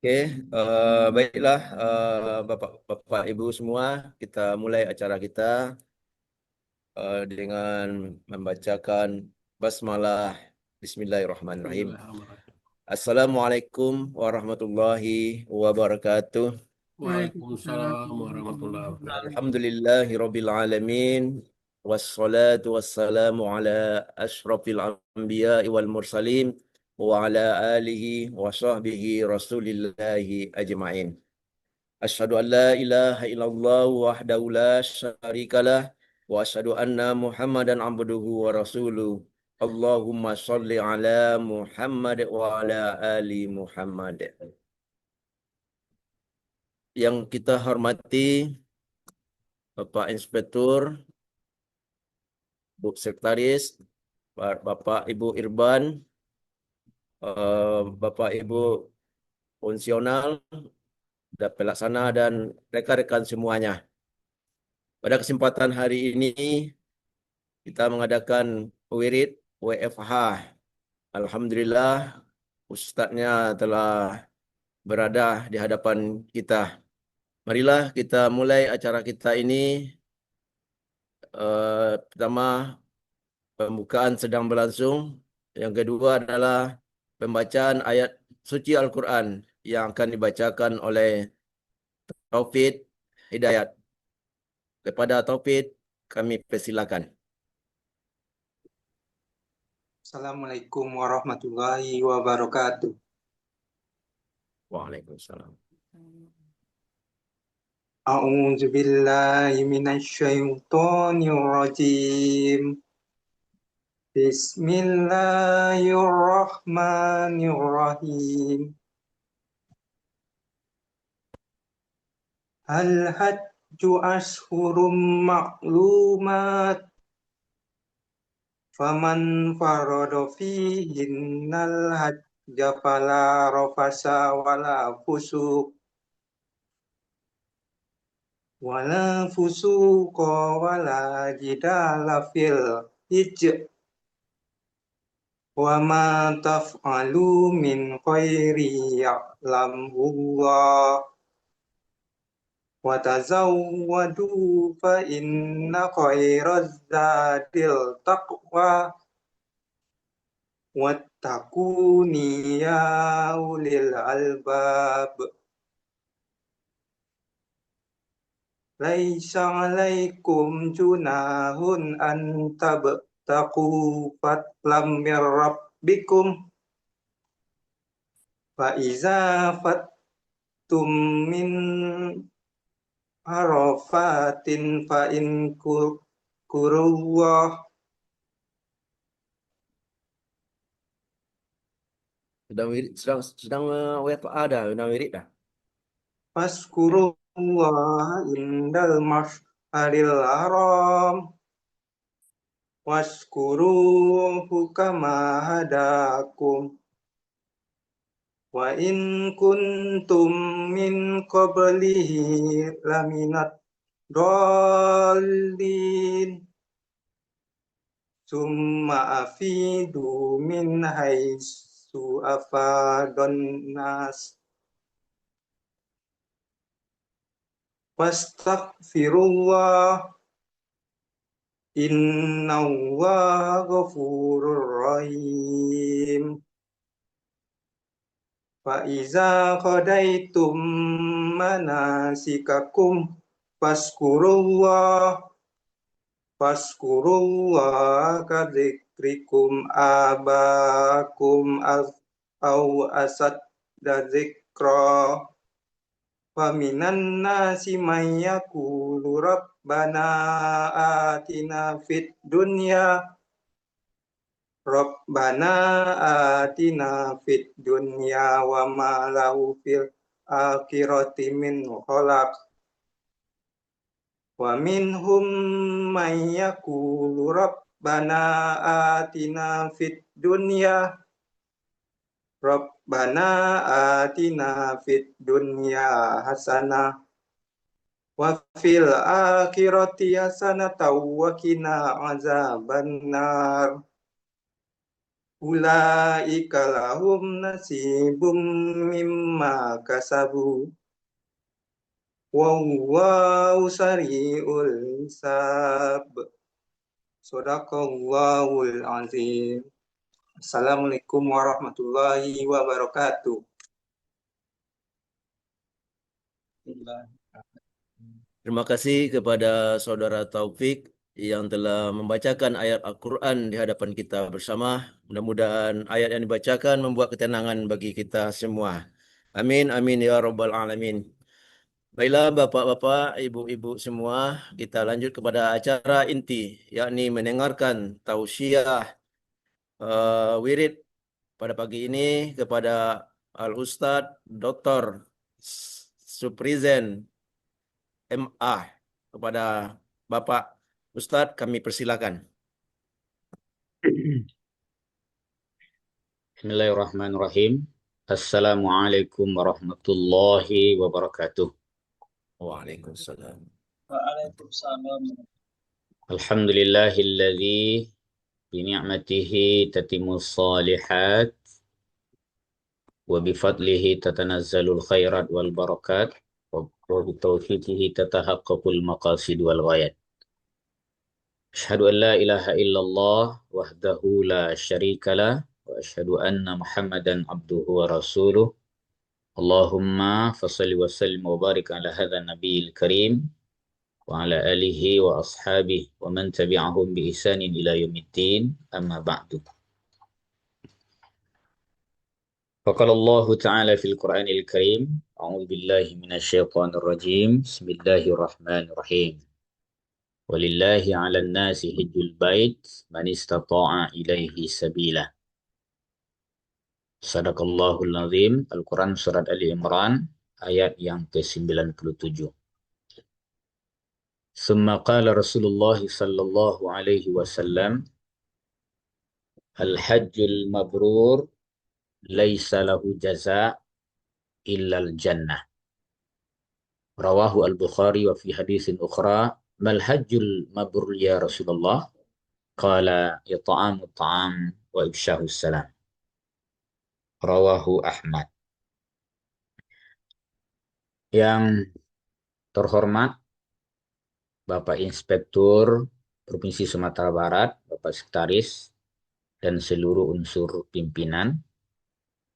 Oke, baiklah, Bapak Ibu semua, kita mulai acara kita dengan membacakan basmalah. Bismillahirrahmanirrahim. Bismillahirrahmanirrahim. Assalamualaikum warahmatullahi wabarakatuh. Waalaikumsalam warahmatullahi wabarakatuh. Alhamdulillahirabbil alamin. Wassalatu wassalamu ala asyrafil anbiya'i wal mursalin wa ala alihi wa sahbihi rasulillahi ajma'in. Asyhadu an la ilaha illallah wahdahu la syarikalah wa asyhadu anna Muhammadan abduhu wa rasuluh. Allahumma shalli ala Muhammad wa ala ali Muhammad. Yang kita hormati Bapak Inspektur, Bu Sekretaris, Bapak Ibu Irban, Bapak Ibu Fungsional, dan pelaksana dan rekan-rekan semuanya. Pada kesempatan hari ini kita mengadakan wirid WFH. Alhamdulillah ustadznya telah berada di hadapan kita. Marilah kita mulai acara kita ini. Pertama, pembukaan sedang berlangsung. Yang kedua adalah pembacaan ayat suci Al-Quran yang akan dibacakan oleh Taufik Hidayat. Kepada Taufik, kami persilakan. Assalamualaikum warahmatullahi wabarakatuh. Waalaikumsalam. A'udzu billahi minasyaitonir rajim. Bismillahirrahmanirrahim. Hal hajju ashhurum ma'lumat. Faman farada fihinnal hajja fala rafasa wala fusuq wala fusuqa wala jidala fil hijj wa ma taf'alu min khairi ya'lamullah wa tazawwadu fa inna khairaz zadil taqwa wattaquni ya ulil albab. Laisa alaikum junahun an tabtaqu fatlam mir rabbikum fa iza fattum min arafatin fa in kurullah Sedang WFA dah, sedang wirid dah. faskurullah indal mash'aril haram waskuruhu kama hadakum wa in kuntum min qablihi laminat dallin summa afidu min haitsu afadun nas wastaghfirullah innallaha ghafurur rahim. Fa iza qadaitum manasikakum faskurullah kadzikrikum abakum au asad dzikra. Wa minan nasi may yaqulu rabbana atina fid dunya wa ma lahu fil akhirati min khalaq. Wa minhum may yaqulu rabbana atina fid dunya hasanah wa fil akhirati hasanah wa qina azabannar. ulaika lahum nasibum mimma kasabu wallahu sari'ul hisab. Shadaqallahul azim. Assalamualaikum warahmatullahi wabarakatuh. Terima kasih kepada Saudara Taufik yang telah membacakan ayat Al-Quran di hadapan kita bersama. Mudah-mudahan ayat yang dibacakan membuat ketenangan bagi kita semua. Amin, amin ya Rabbal Alamin. Baiklah Bapak-Bapak, Ibu-Ibu semua, kita lanjut kepada acara inti, yakni mendengarkan tausiah wirid pada pagi ini kepada Al-Ustadz Dr. Suprizen MA. Kepada Bapak Ustadz kami persilakan. Bismillahirrahmanirrahim. Assalamualaikum warahmatullahi wabarakatuh. Waalaikumsalam. Alhamdulillahilladzi bi ni'matihi tatimmus shalihat wa bi fadlihi tatanazzalul khairat wal barakat wa bi taufiqihi tatahaqqaqul maqasid wal ghayat. Asyhadu an la ilaha illallah wahdahu la syarika lah wa asyhadu anna Muhammadan abduhu wa rasuluh. Allahumma fasalli wa sallim wa barik ala hadha nabiyil karim wa ala alihi wa ashabihi wa man tabi'ahum bi ihsanin ila yaumiddin, amma ba'du. Faqala Allah ta'ala fil Qur'anil Karim, a'udzu billahi minasy syaithanir rajim. Bismillahirrahmanirrahim. Walillahi 'alan nasi hajjul bait man istata'a ilaihi sabila. Sadaqallahul azim. Al-Quran surat Ali Imran ayat yang ke-97. Summa qala Rasulullah sallallahu alaihi wasallam, al-hajjul mabrur laisa lahu jaza illa al-jannah. Rawahu al-Bukhari wa fi haditsin ukhra, mal hajjul mabrur ya Rasulullah? Qala it'amu ta'am wa ifsyahus salam. Rawahu Ahmad. Yang terhormat Bapak Inspektur Provinsi Sumatera Barat, Bapak Sekretaris, dan seluruh unsur pimpinan,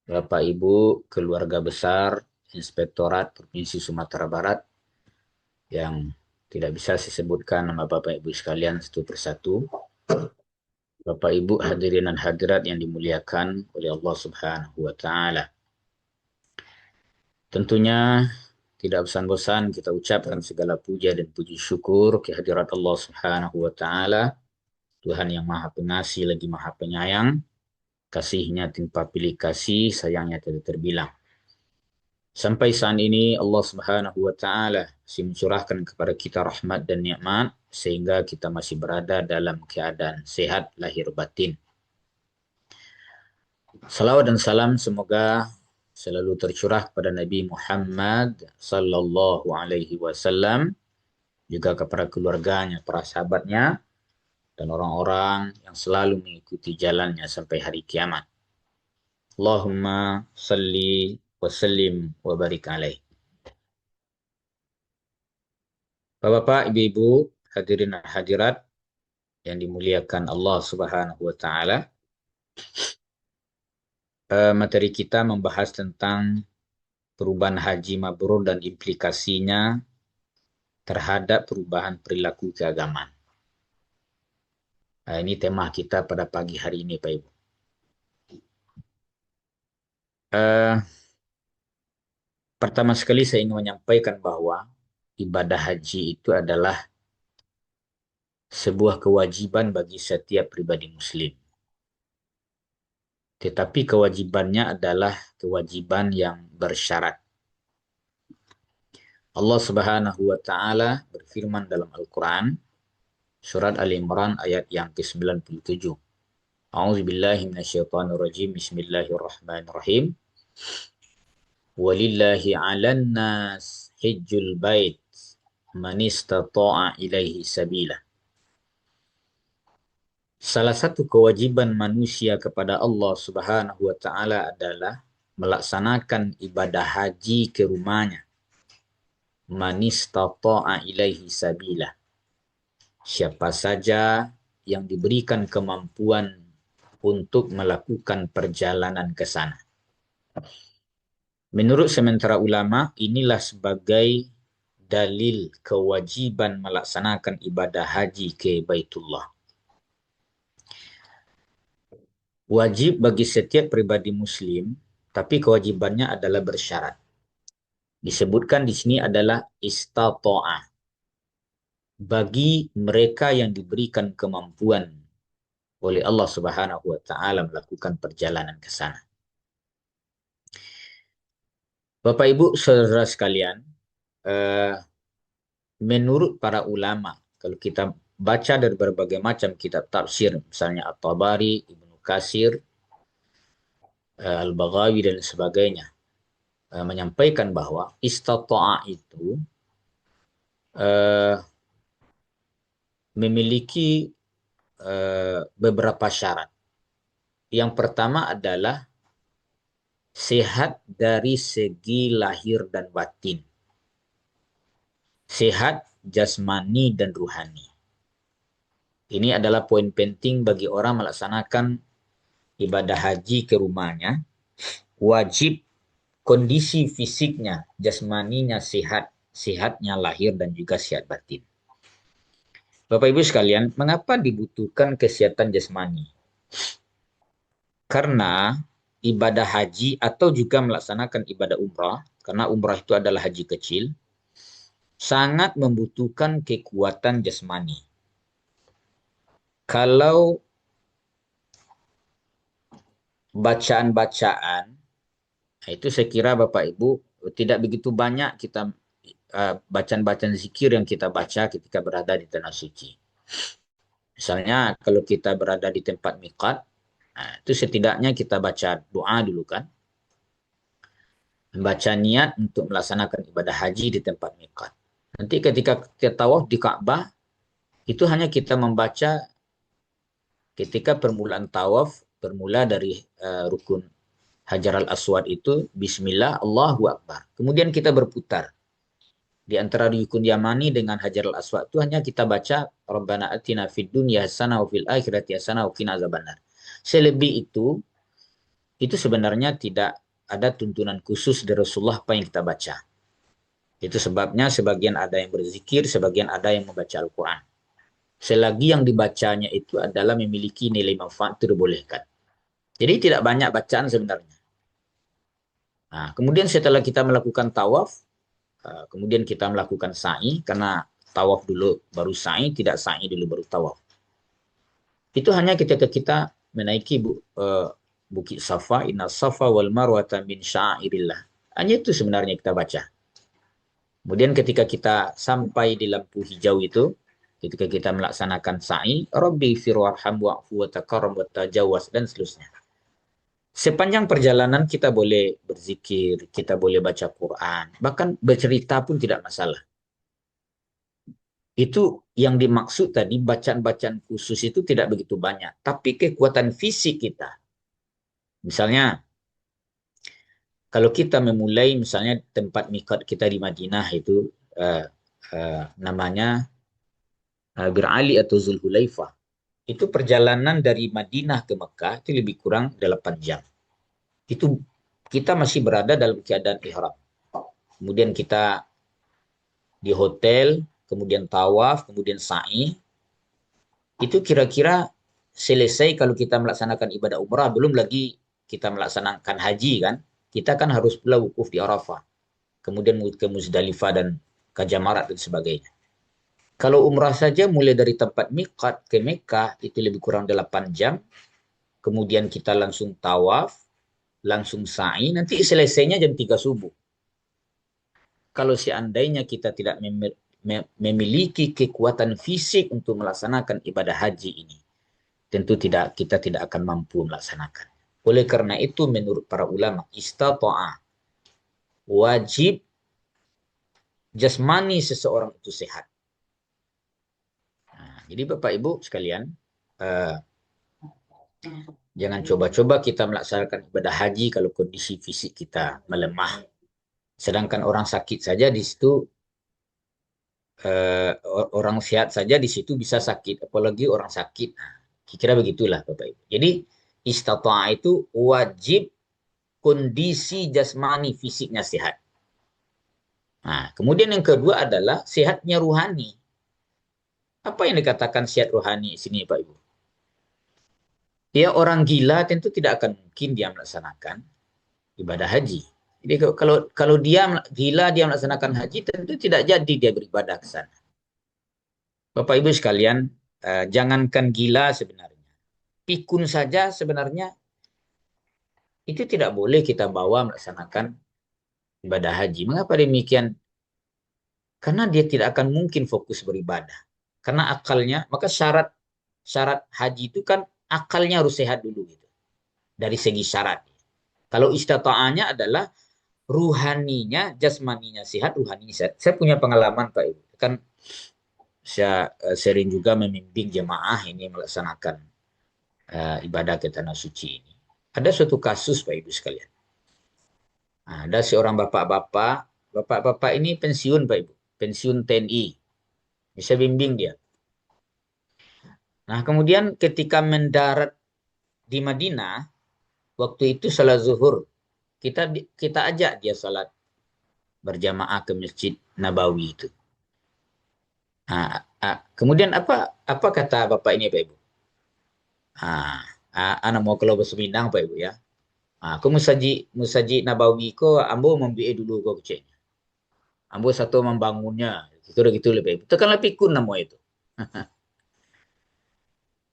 Bapak Ibu keluarga besar Inspektorat Provinsi Sumatera Barat, yang tidak bisa disebutkan nama Bapak Ibu sekalian satu persatu, Bapak Ibu hadirin dan hadirat yang dimuliakan oleh Allah Subhanahu wa Ta'ala. Tentunya tidak bosan-bosan kita ucapkan segala puja dan puji syukur kehadirat Allah Subhanahu wa Ta'ala, Tuhan yang Maha Pengasih lagi Maha Penyayang, kasihnya tanpa pilih kasih, sayangnya tidak terbilang. Sampai saat ini Allah Subhanahu wa Ta'ala masih mencurahkan kepada kita rahmat dan nikmat sehingga kita masih berada dalam keadaan sehat lahir batin. Salawat dan salam semoga selalu tercurah kepada Nabi Muhammad sallallahu alaihi wasallam, juga kepada keluarganya, para sahabatnya, dan orang-orang yang selalu mengikuti jalannya sampai hari kiamat. Allahumma salli wa sallim wa barik alaih. Bapak-bapak, ibu-ibu, hadirin dan hadirat yang dimuliakan Allah Subhanahu wa Ta'ala, materi kita membahas tentang perubahan haji mabrur dan implikasinya terhadap perubahan perilaku keagamaan. Ini tema kita pada pagi hari ini, Pak Ibu. Pertama sekali saya ingin menyampaikan bahwa ibadah haji itu adalah sebuah kewajiban bagi setiap pribadi muslim. Tetapi kewajibannya adalah kewajiban yang bersyarat. Allah Subhanahu wa Ta'ala berfirman dalam Al-Quran, surat Ali Imran ayat yang ke-97. A'udzubillahi minasyaitonirrajim. Bismillahirrahmanirrahim. Walillahi 'alan nas hajjul bait man istata'a ilaihi sabila. Salah satu kewajiban manusia kepada Allah Subhanahu wa taala adalah melaksanakan ibadah haji ke rumahnya. Man istata'a ilaihi sabila. Siapa saja yang diberikan kemampuan untuk melakukan perjalanan ke sana. Menurut sementara ulama, inilah sebagai dalil kewajiban melaksanakan ibadah haji ke Baitullah. Wajib bagi setiap pribadi muslim, tapi kewajibannya adalah bersyarat. Disebutkan di sini adalah istata'ah. Bagi mereka yang diberikan kemampuan oleh Allah Subhanahu wa taala melakukan perjalanan ke sana. Bapak Ibu saudara sekalian, menurut para ulama, kalau kita baca dari berbagai macam kitab tafsir, misalnya At-Tabari, Ibnu Katsir, Al-Baghawi dan sebagainya, menyampaikan bahwa istata'a itu memiliki beberapa syarat. Yang pertama adalah sehat dari segi lahir dan batin. Sehat jasmani dan ruhani. Ini adalah poin penting bagi orang melaksanakan ibadah haji ke rumahnya. Wajib kondisi fisiknya, jasmaninya sehat, sehatnya lahir dan juga sehat batin. Bapak Ibu sekalian, mengapa dibutuhkan kesehatan jasmani? Karena ibadah haji atau juga melaksanakan ibadah umrah, karena umrah itu adalah haji kecil, sangat membutuhkan kekuatan jasmani. Kalau bacaan-bacaan, itu saya kira Bapak Ibu tidak begitu banyak kita bacaan-bacaan zikir yang kita baca ketika berada di tanah suci. Misalnya kalau kita berada di tempat miqat, itu setidaknya kita baca doa dulu kan. Membaca niat untuk melaksanakan ibadah haji di tempat miqat. Nanti ketika kita tawaf di Ka'bah, itu hanya kita membaca ketika permulaan tawaf, bermula dari rukun Hajar al-Aswad itu, Bismillah, Allahu Akbar. Kemudian kita berputar. Di antara rukun Yamani dengan Hajar al-Aswad itu hanya kita baca Rabbana atina fid dunya hasanah wa fil akhirati hasanah wa qina azabannar. Selebih itu sebenarnya tidak ada tuntunan khusus dari Rasulullah apa yang kita baca. Itu sebabnya sebagian ada yang berzikir, sebagian ada yang membaca Al-Quran. Selagi yang dibacanya itu adalah memiliki nilai manfaat itu dibolehkan. Jadi tidak banyak bacaan sebenarnya. Nah, kemudian setelah kita melakukan tawaf, kemudian kita melakukan sa'i, karena tawaf dulu baru sa'i, tidak sa'i dulu baru tawaf. Itu hanya ketika kita menaiki Bukit Safa, inna safa wal marwata min syairillah. Hanya itu sebenarnya kita baca. Kemudian ketika kita sampai di lampu hijau itu, ketika kita melaksanakan sa'i, Rabbi firwarham wa'fu wa takarram wa tajawaz, dan seterusnya. Sepanjang perjalanan kita boleh berzikir, kita boleh baca Quran, bahkan bercerita pun tidak masalah. Itu yang dimaksud tadi, bacaan-bacaan khusus itu tidak begitu banyak. Tapi kekuatan fisik kita. Misalnya, kalau kita memulai misalnya tempat miqat kita di Madinah itu namanya Bir Ali atau Zulhulaifah. Itu perjalanan dari Madinah ke Mekah itu lebih kurang 8 jam. Itu kita masih berada dalam keadaan ihram. Kemudian kita di hotel, kemudian tawaf, kemudian sa'i. Itu kira-kira selesai kalau kita melaksanakan ibadah umrah, belum lagi kita melaksanakan haji kan. Kita kan harus pula wukuf di Arafah. Kemudian ke Muzdalifah dan ke Jamarat dan sebagainya. Kalau umrah saja mulai dari tempat miqat ke Mekah itu lebih kurang 8 jam. Kemudian kita langsung tawaf, langsung sa'i, nanti selesainya jam 3 subuh. Kalau seandainya kita tidak memiliki kekuatan fisik untuk melaksanakan ibadah haji ini, tentu kita tidak akan mampu melaksanakan. Oleh karena itu menurut para ulama, istata'ah, wajib jasmani seseorang itu sehat. Nah, jadi Bapak Ibu sekalian, Jangan coba-coba kita melaksanakan ibadah haji kalau kondisi fisik kita melemah. Sedangkan orang sakit saja di situ, orang sehat saja di situ bisa sakit, apalagi orang sakit. Nah, kira begitulah Bapak Ibu. Jadi istata'ah itu wajib kondisi jasmani fisiknya sehat. Nah, kemudian yang kedua adalah sehatnya ruhani. Apa yang dikatakan sehat rohani di sini Pak Ibu? Dia orang gila tentu tidak akan mungkin dia melaksanakan ibadah haji. Jadi kalau dia gila dia melaksanakan haji tentu tidak jadi dia beribadah ke sana. Bapak Ibu sekalian, jangankan gila sebenarnya. Pikun saja sebenarnya itu tidak boleh kita bawa melaksanakan ibadah haji. Mengapa demikian? Karena dia tidak akan mungkin fokus beribadah. Karena akalnya, maka syarat haji itu kan akalnya harus sehat dulu gitu. Dari segi syarat. Kalau istata'ahnya adalah ruhaninya, jasmaninya sehat, ruhaninya sehat. Saya punya pengalaman Pak Ibu. Kan saya sering juga membimbing jemaah ini melaksanakan ibadah ke tanah suci ini. Ada suatu kasus Pak Ibu sekalian. Ada seorang bapak-bapak ini pensiun Pak Ibu, pensiun TNI. Bisa bimbing dia. Nah, kemudian ketika mendarat di Madinah, waktu itu salat zuhur, kita ajak dia salat berjamaah ke Masjid Nabawi itu. Kemudian apa kata bapak ini Pak Ibu? Anak mau keluar bahasa Minang Pak Ibu ya. Aku musaji Nabawi ko ambo membiak dulu ko kecilnya. Ambo satu membangunnya. Gitu lebih Ibu. Tekanlah pikun nama itu.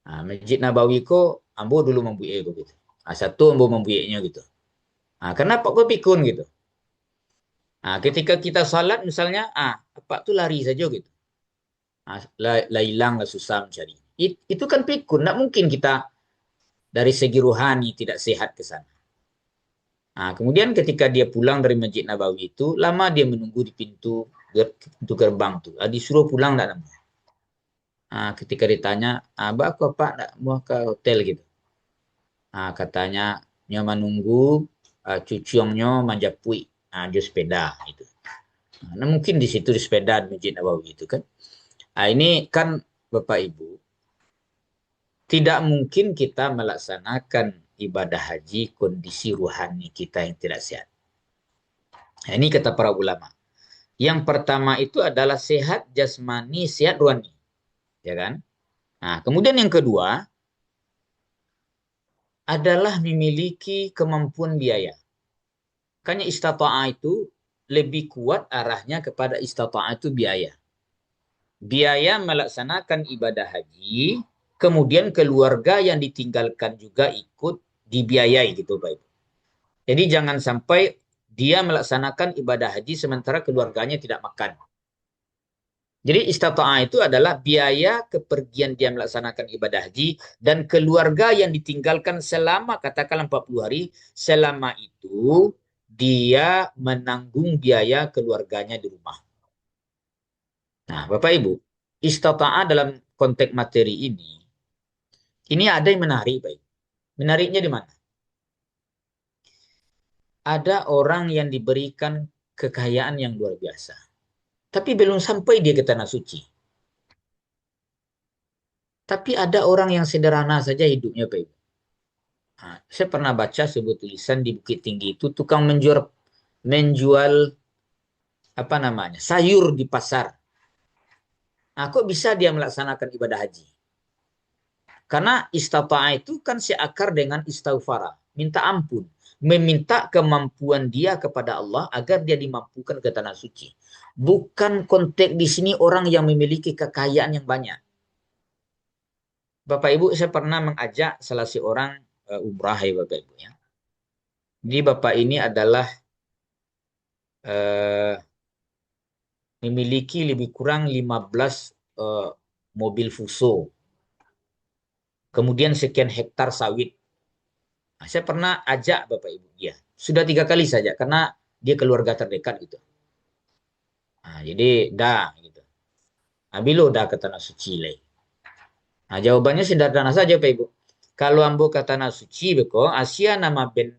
Masjid Nabawi ko ambo dulu membiak ko gitu. Satu ambo membiaknya gitu. Kenapa kok pikun gitu? Ketika kita salat misalnya, apa tuh lari saja gitu. Lah hilang, lah susah mencari. Itu kan pikun. Nggak mungkin kita dari segi rohani tidak sehat ke sana. Kemudian ketika dia pulang dari Masjid Nabawi itu, lama dia menunggu di pintu gerbang tuh. Disuruh pulang enggak namanya. Ketika ditanya, Abah kok Pak enggak mau ke hotel gitu. Katanya, nyo menunggu cuciongnya manjapui, di sepeda itu. Nah, mungkin di situ di sepeda di Masjid Nabawi itu kan. Ini kan Bapak Ibu, tidak mungkin kita melaksanakan ibadah haji kondisi ruhani kita yang tidak sehat. Nah, ini kata para ulama. Yang pertama itu adalah sehat jasmani, sehat rohani. Ya kan? Nah, kemudian yang kedua adalah memiliki kemampuan biaya. Makanya istata'ah itu lebih kuat arahnya kepada istata'ah itu biaya. Biaya melaksanakan ibadah haji, kemudian keluarga yang ditinggalkan juga ikut dibiayai gitu Pak Ibu. Jadi jangan sampai dia melaksanakan ibadah haji sementara keluarganya tidak makan. Jadi istata'ah itu adalah biaya kepergian dia melaksanakan ibadah haji dan keluarga yang ditinggalkan selama katakanlah 40 hari, selama itu dia menanggung biaya keluarganya di rumah. Nah, Bapak Ibu, istata'ah dalam konteks materi ini ada yang menarik, Pak Ibu. Menariknya di mana? Ada orang yang diberikan kekayaan yang luar biasa. Tapi belum sampai dia ke tanah suci. Tapi ada orang yang sederhana saja hidupnya, Pak Ibu. Saya pernah baca sebuah tulisan di Bukit Tinggi itu tukang menjual apa namanya sayur di pasar. Kok bisa dia melaksanakan ibadah haji? Karena istata'ah itu kan seakar dengan istighfar, minta ampun, meminta kemampuan dia kepada Allah agar dia dimampukan ke tanah suci. Bukan konteks di sini orang yang memiliki kekayaan yang banyak. Bapak Ibu, saya pernah mengajak salah seorang umrah ya Bapak Ibu ya. Jadi Bapak ini adalah memiliki lebih kurang 15 mobil Fuso. Kemudian sekian hektar sawit. Saya pernah ajak Bapak Ibu dia. Sudah 3 kali saja karena dia keluarga terdekat gitu. Jadi dah gitu. Bilo dah ke tanah suci lagi. Jawabannya sederhana saja Pak Ibu. Kalau ambo ke tanah suci beko, Asia nama ben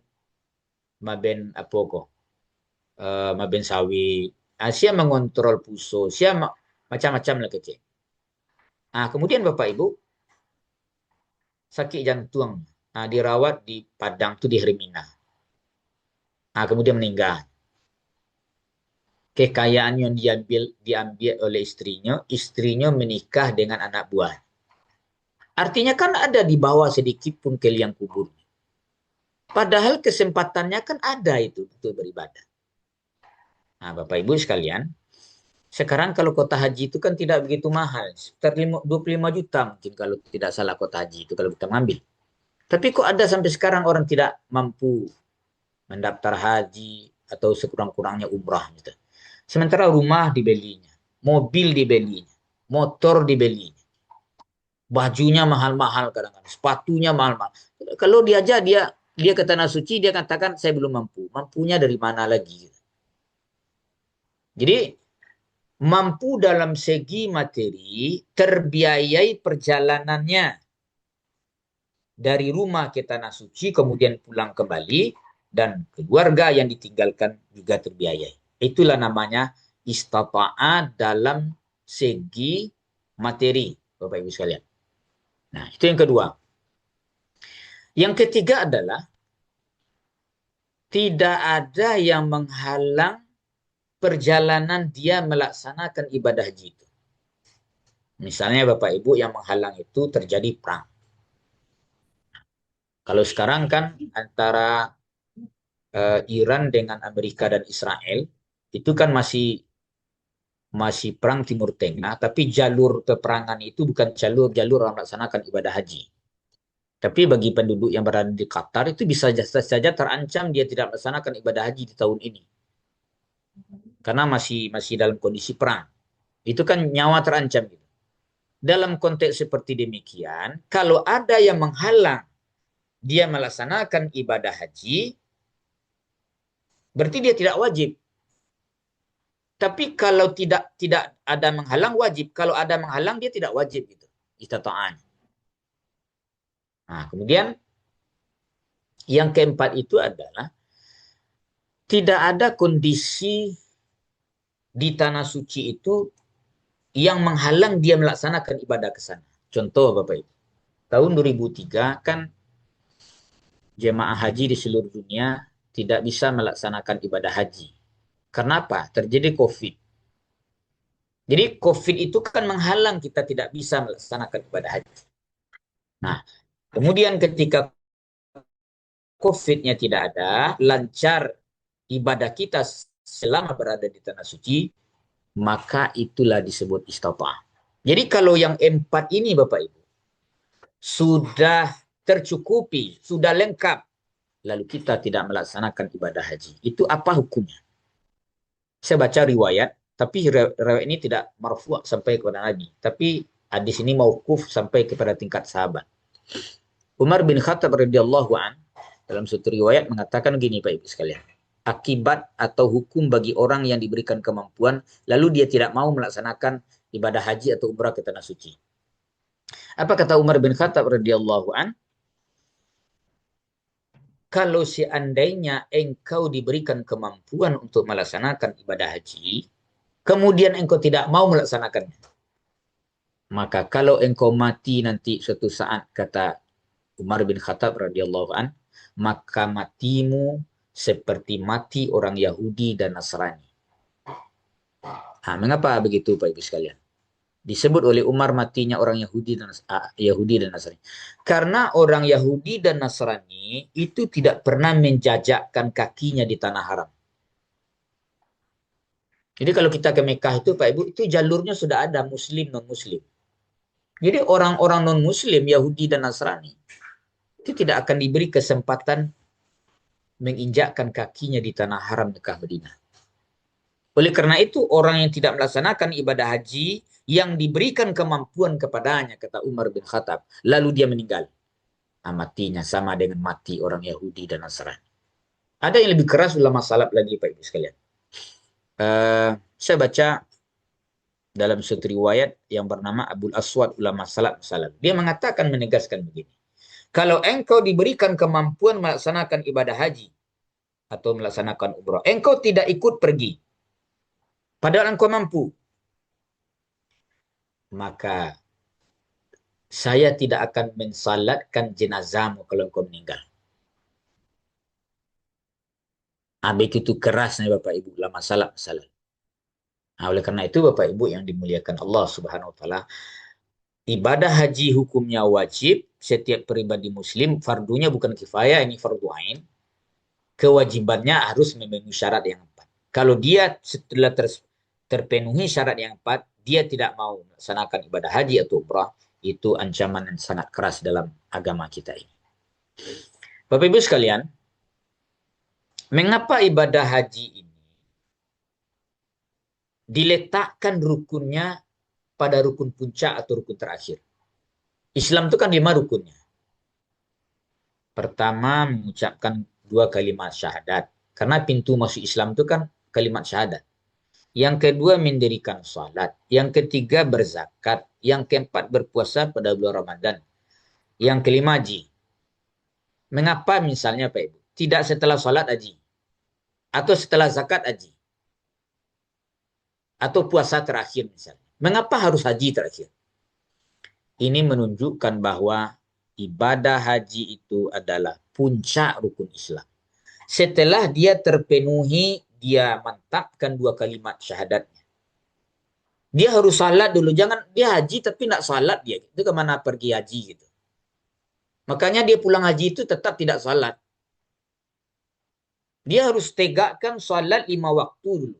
maben apa ko? Maben sawi. Asia mengontrol puso. Asia macam-macam lah kecil. Nah, kemudian Bapak Ibu sakit jantung. Nah, dirawat di Padang tuh di Hermina. Nah, kemudian meninggal. Kekayaan yang diambil oleh istrinya menikah dengan anak buah. Artinya kan ada di bawah sedikit pun ke liang kubur. Padahal kesempatannya kan ada itu untuk beribadah. Nah, Bapak Ibu sekalian, sekarang kalau kota haji itu kan tidak begitu mahal. Sekitar 25 juta mungkin kalau tidak salah kota haji itu kalau kita mengambil. Tapi kok ada sampai sekarang orang tidak mampu mendaftar haji atau sekurang-kurangnya umrah gitu. Sementara rumah dibelinya, mobil dibelinya, motor dibelinya, bajunya mahal-mahal kadang-kadang, sepatunya mahal-mahal. Kalau dia ke tanah suci dia katakan saya belum mampu. Mampunya dari mana lagi? Jadi mampu dalam segi materi, terbiayai perjalanannya dari rumah ke tanah suci, kemudian pulang kembali, dan keluarga yang ditinggalkan juga terbiayai. Itulah namanya istata'ah dalam segi materi, Bapak Ibu sekalian. Nah, itu yang kedua. Yang ketiga adalah tidak ada yang menghalang perjalanan dia melaksanakan ibadah haji itu. Misalnya Bapak Ibu yang menghalang itu terjadi perang. Kalau sekarang kan antara Iran dengan Amerika dan Israel itu kan masih perang Timur Tengah, tapi jalur peperangan itu bukan jalur orang melaksanakan ibadah haji. Tapi bagi penduduk yang berada di Qatar itu bisa saja terancam dia tidak melaksanakan ibadah haji di tahun ini. Karena masih dalam kondisi perang. Itu kan nyawa terancam gitu. Dalam konteks seperti demikian, kalau ada yang menghalang dia melaksanakan ibadah haji, berarti dia tidak wajib. Tapi kalau tidak ada menghalang wajib. Kalau ada menghalang dia tidak wajib gitu. Istata'an. Nah, kemudian yang keempat itu adalah tidak ada kondisi di tanah suci itu yang menghalang dia melaksanakan ibadah ke sana. Contoh Bapak Ibu. Tahun 2003 kan jemaah haji di seluruh dunia tidak bisa melaksanakan ibadah haji. Kenapa? Terjadi COVID. Jadi COVID itu kan menghalang kita tidak bisa melaksanakan ibadah haji. Nah, kemudian ketika COVID-nya tidak ada, lancar ibadah kita selama berada di tanah suci, maka itulah disebut istata'ah. Jadi kalau yang empat ini Bapak Ibu, sudah tercukupi, sudah lengkap, lalu kita tidak melaksanakan ibadah haji. Itu apa hukumnya? Saya baca riwayat, tapi riwayat ini tidak marfu' sampai kepada Nabi. Tapi hadis ini mauquf sampai kepada tingkat sahabat. Umar bin Khattab radhiyallahu an dalam suatu riwayat mengatakan gini Pak Ibu sekalian. Akibat atau hukum bagi orang yang diberikan kemampuan lalu dia tidak mau melaksanakan ibadah haji atau umrah ke tanah suci. Apa kata Umar bin Khattab radhiyallahu an? Kalau seandainya engkau diberikan kemampuan untuk melaksanakan ibadah haji, kemudian engkau tidak mau melaksanakannya, maka kalau engkau mati nanti suatu saat, kata Umar bin Khattab radhiyallahu an, maka matimu seperti mati orang Yahudi dan Nasrani. Nah, mengapa begitu Pak Ibu sekalian? Disebut oleh Umar matinya orang Yahudi dan Nasrani. Karena orang Yahudi dan Nasrani itu tidak pernah menjajakkan kakinya di tanah haram. Jadi kalau kita ke Mekah itu Pak Ibu, itu jalurnya sudah ada Muslim, non-Muslim. Jadi orang-orang non-Muslim, Yahudi dan Nasrani, itu tidak akan diberi kesempatan menginjakkan kakinya di tanah haram Mekah Madinah. Oleh karena itu, orang yang tidak melaksanakan ibadah haji, yang diberikan kemampuan kepadanya, kata Umar bin Khattab, lalu dia meninggal. Nah, matinya sama dengan mati orang Yahudi dan Nasrani. Ada yang lebih keras ulama salaf lagi Pak Ibu sekalian. Saya baca dalam suatu riwayat yang bernama Abul Aswad ulama salaf. Dia mengatakan, menegaskan begini. Kalau engkau diberikan kemampuan melaksanakan ibadah haji atau melaksanakan umrah, engkau tidak ikut pergi, padahal engkau mampu, maka saya tidak akan mensalatkan jenazahmu kalau engkau meninggal. Begitu kerasnya Bapak Ibu lah masalah-masalah. Oleh karena itu Bapak Ibu yang dimuliakan Allah Subhanahu wa taala, ibadah haji hukumnya wajib setiap pribadi muslim, fardunya bukan kifayah, ini fardu ain. Kewajibannya harus memenuhi syarat yang 4. Kalau dia setelah terpenuhi syarat yang 4, dia tidak mau melaksanakan ibadah haji atau umrah, itu ancaman yang sangat keras dalam agama kita ini. Bapak Ibu sekalian, mengapa ibadah haji ini diletakkan rukunnya pada rukun puncak atau rukun terakhir? Islam itu kan 5 rukunnya. Pertama, mengucapkan 2 kalimat syahadat. Karena pintu masuk Islam itu kan kalimat syahadat. Yang kedua, mendirikan salat. Yang ketiga, berzakat. Yang keempat, berpuasa pada bulan Ramadan. Yang kelima, haji. Mengapa misalnya Pak Ibu tidak setelah salat haji? Atau setelah zakat haji? Atau puasa terakhir misalnya? Mengapa harus haji terakhir? Ini menunjukkan bahwa ibadah haji itu adalah puncak rukun Islam. Setelah dia terpenuhi, dia mantapkan 2 kalimat syahadatnya. Dia harus salat dulu. Jangan dia haji tapi nak salat dia. Itu kemana pergi haji gitu. Makanya dia pulang haji itu tetap tidak salat. Dia harus tegakkan salat 5 waktu dulu.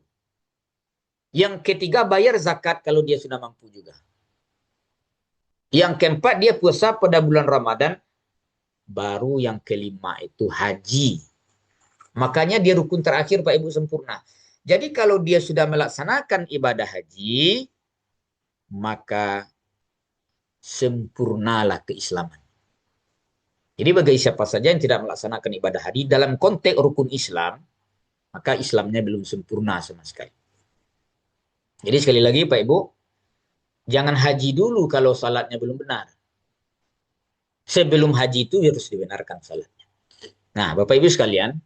Yang ketiga, bayar zakat kalau dia sudah mampu juga. Yang keempat, dia puasa pada bulan Ramadan. Baru yang kelima itu haji. Makanya dia rukun terakhir Pak Ibu sempurna. Jadi kalau dia sudah melaksanakan ibadah haji, maka sempurnalah keislaman. Jadi bagi siapa saja yang tidak melaksanakan ibadah haji dalam konteks rukun Islam, maka Islamnya belum sempurna sama sekali. Jadi sekali lagi Pak Ibu, jangan haji dulu kalau salatnya belum benar. Sebelum haji itu harus dibenarkan salatnya. Nah, Bapak Ibu sekalian,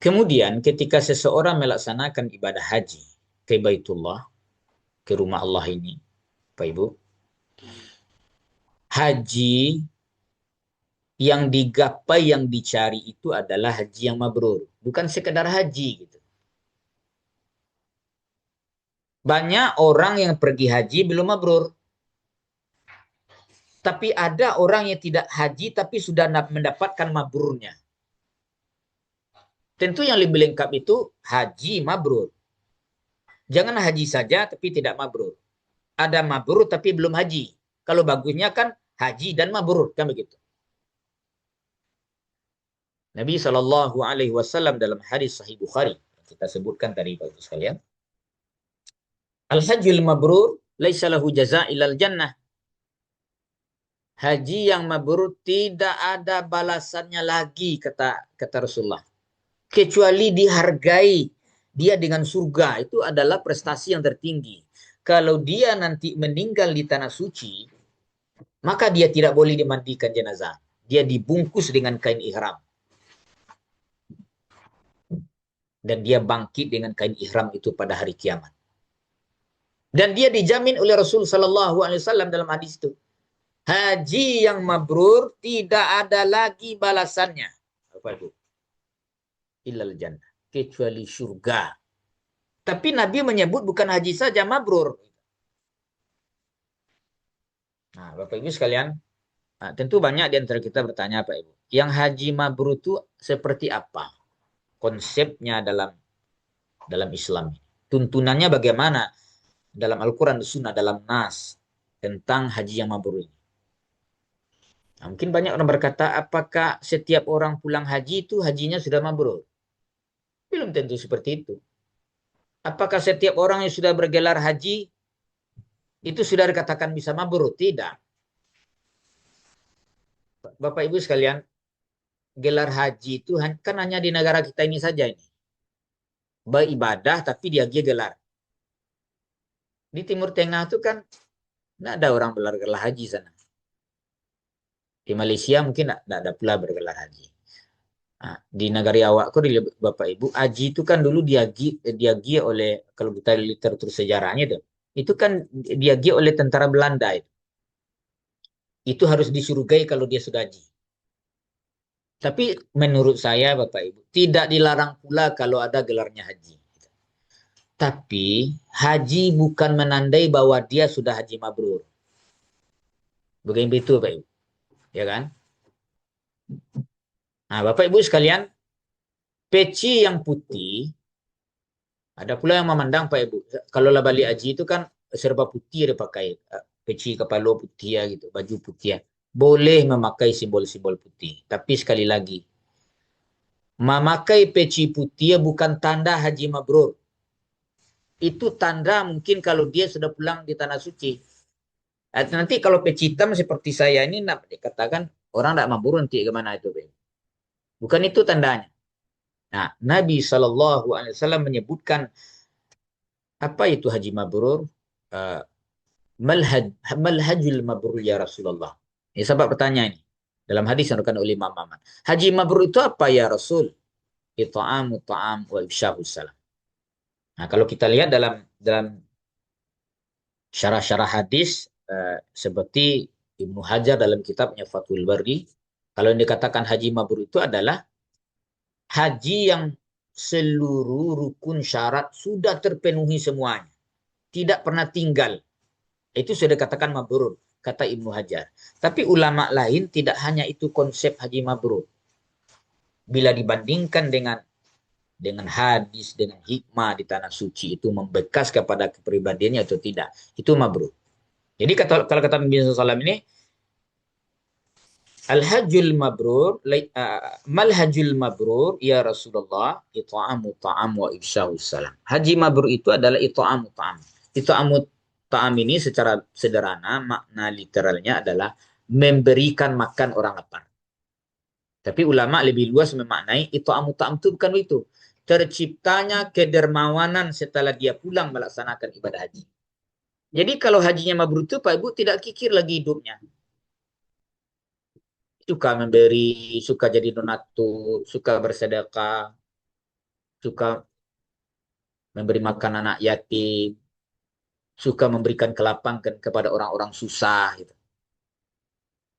kemudian ketika seseorang melaksanakan ibadah haji ke Baitullah, ke rumah Allah ini, Pak Ibu, haji yang digapai, yang dicari itu adalah haji yang mabrur. Bukan sekedar haji gitu. Banyak orang yang pergi haji belum mabrur. Tapi ada orang yang tidak haji tapi sudah mendapatkan mabrurnya. Tentu yang lebih lengkap itu haji mabrur. Jangan haji saja tapi tidak mabrur. Ada mabrur tapi belum haji. Kalau bagusnya kan haji dan mabrur, kan begitu. Nabi SAW dalam hadis Sahih Bukhari, kita sebutkan tadi Bapak sekalian, Al-hajjul mabrur laisa lahu jazaa' ilal jannah. Haji yang mabrur tidak ada balasannya lagi, kata Rasulullah, kecuali dihargai dia dengan surga. Itu adalah prestasi yang tertinggi. Kalau dia nanti meninggal di tanah suci, maka dia tidak boleh dimandikan jenazah. Dia dibungkus dengan kain ihram. Dan dia bangkit dengan kain ihram itu pada hari kiamat. Dan dia dijamin oleh Rasul SAW dalam hadis itu. Haji yang mabrur tidak ada lagi balasannya. Apa itu? Illal jannah. Kecuali surga. Tapi Nabi menyebut bukan haji saja mabrur. Nah, Bapak Ibu sekalian, tentu banyak di antara kita bertanya, Pak Ibu, yang haji mabrur itu seperti apa konsepnya dalam Islam? Tuntunannya bagaimana dalam Al-Quran dan Sunnah, dalam Nas, tentang haji yang mabrur ini? Nah, mungkin banyak orang berkata, apakah setiap orang pulang haji itu hajinya sudah mabrur? Belum tentu seperti itu. Apakah setiap orang yang sudah bergelar haji itu sudah dikatakan bisa mabrur? Tidak. Bapak Ibu sekalian, gelar haji itu kan hanya di negara kita ini saja ini. Beribadah tapi dia gelar. Di Timur Tengah itu kan Nggak ada orang bergelar haji sana. Di Malaysia mungkin nggak ada pula bergelar haji. Nah, di negara awakku, di Bapak Ibu, haji itu kan dulu diagi oleh, kalau kita literatur sejarahnya itu kan diagi oleh tentara Belanda itu. Itu harus disurgai kalau dia sudah haji. Tapi menurut saya Bapak Ibu, tidak dilarang pula kalau ada gelarnya haji. Tapi haji bukan menandai bahwa dia sudah haji mabrur. Begitu Bapak Ibu, ya kan? Nah, Bapak Ibu sekalian, peci yang putih, ada pula yang memandang Pak Ibu, kalau lah balik haji itu kan serba putih dia pakai, peci kepala putih ya gitu, baju putih ya. Boleh memakai simbol-simbol putih, tapi sekali lagi, memakai peci putih bukan tanda haji mabrur. Itu tanda mungkin kalau dia sudah pulang di tanah suci. Nanti kalau peci hitam seperti saya ini nak dikatakan orang tidak mabrur nanti kemana itu, Pak Ibu. Bukan itu tandanya. Nah, Nabi SAW menyebutkan apa itu haji mabrur? Uh, Malhajul mabrur ya Rasulullah. Ini sahabat bertanya ini. Dalam hadis yang dikatakan oleh Imam Ahmad. Haji mabrur itu apa ya Rasul? Ita'amu ta'am wa ifsyahus salam. Nah, kalau kita lihat dalam syarah-syarah hadis seperti Ibnu Hajar dalam kitabnya Fathul Bari, kalau yang dikatakan haji mabrur itu adalah haji yang seluruh rukun syarat sudah terpenuhi semuanya. Tidak pernah tinggal. Itu sudah dikatakan mabrur, kata Ibnu Hajar. Tapi ulama lain tidak hanya itu konsep haji mabrur. Bila dibandingkan dengan hadis, dengan hikmah di tanah suci, itu membekas kepada kepribadiannya atau tidak. Itu mabrur. Jadi kalau kata Nabi SAW ini, Al-hajjul mabrur, mal hajjul mabrur, ya Rasulullah, ita'amu ta'am wa ifsyahus salam. Haji mabrur itu adalah ita'amu ta'am. Ita'amu ta'am ini secara sederhana, makna literalnya adalah memberikan makan orang lapar. Tapi ulama lebih luas memaknai ita'amu ta'am itu bukan itu. Terciptanya kedermawanan setelah dia pulang melaksanakan ibadah haji. Jadi kalau hajinya mabrur itu Pak Ibu tidak kikir lagi hidupnya. Suka memberi, suka jadi donatur, suka bersedekah, suka memberi makan anak yatim, suka memberikan kelapangan kepada orang-orang susah. Gitu.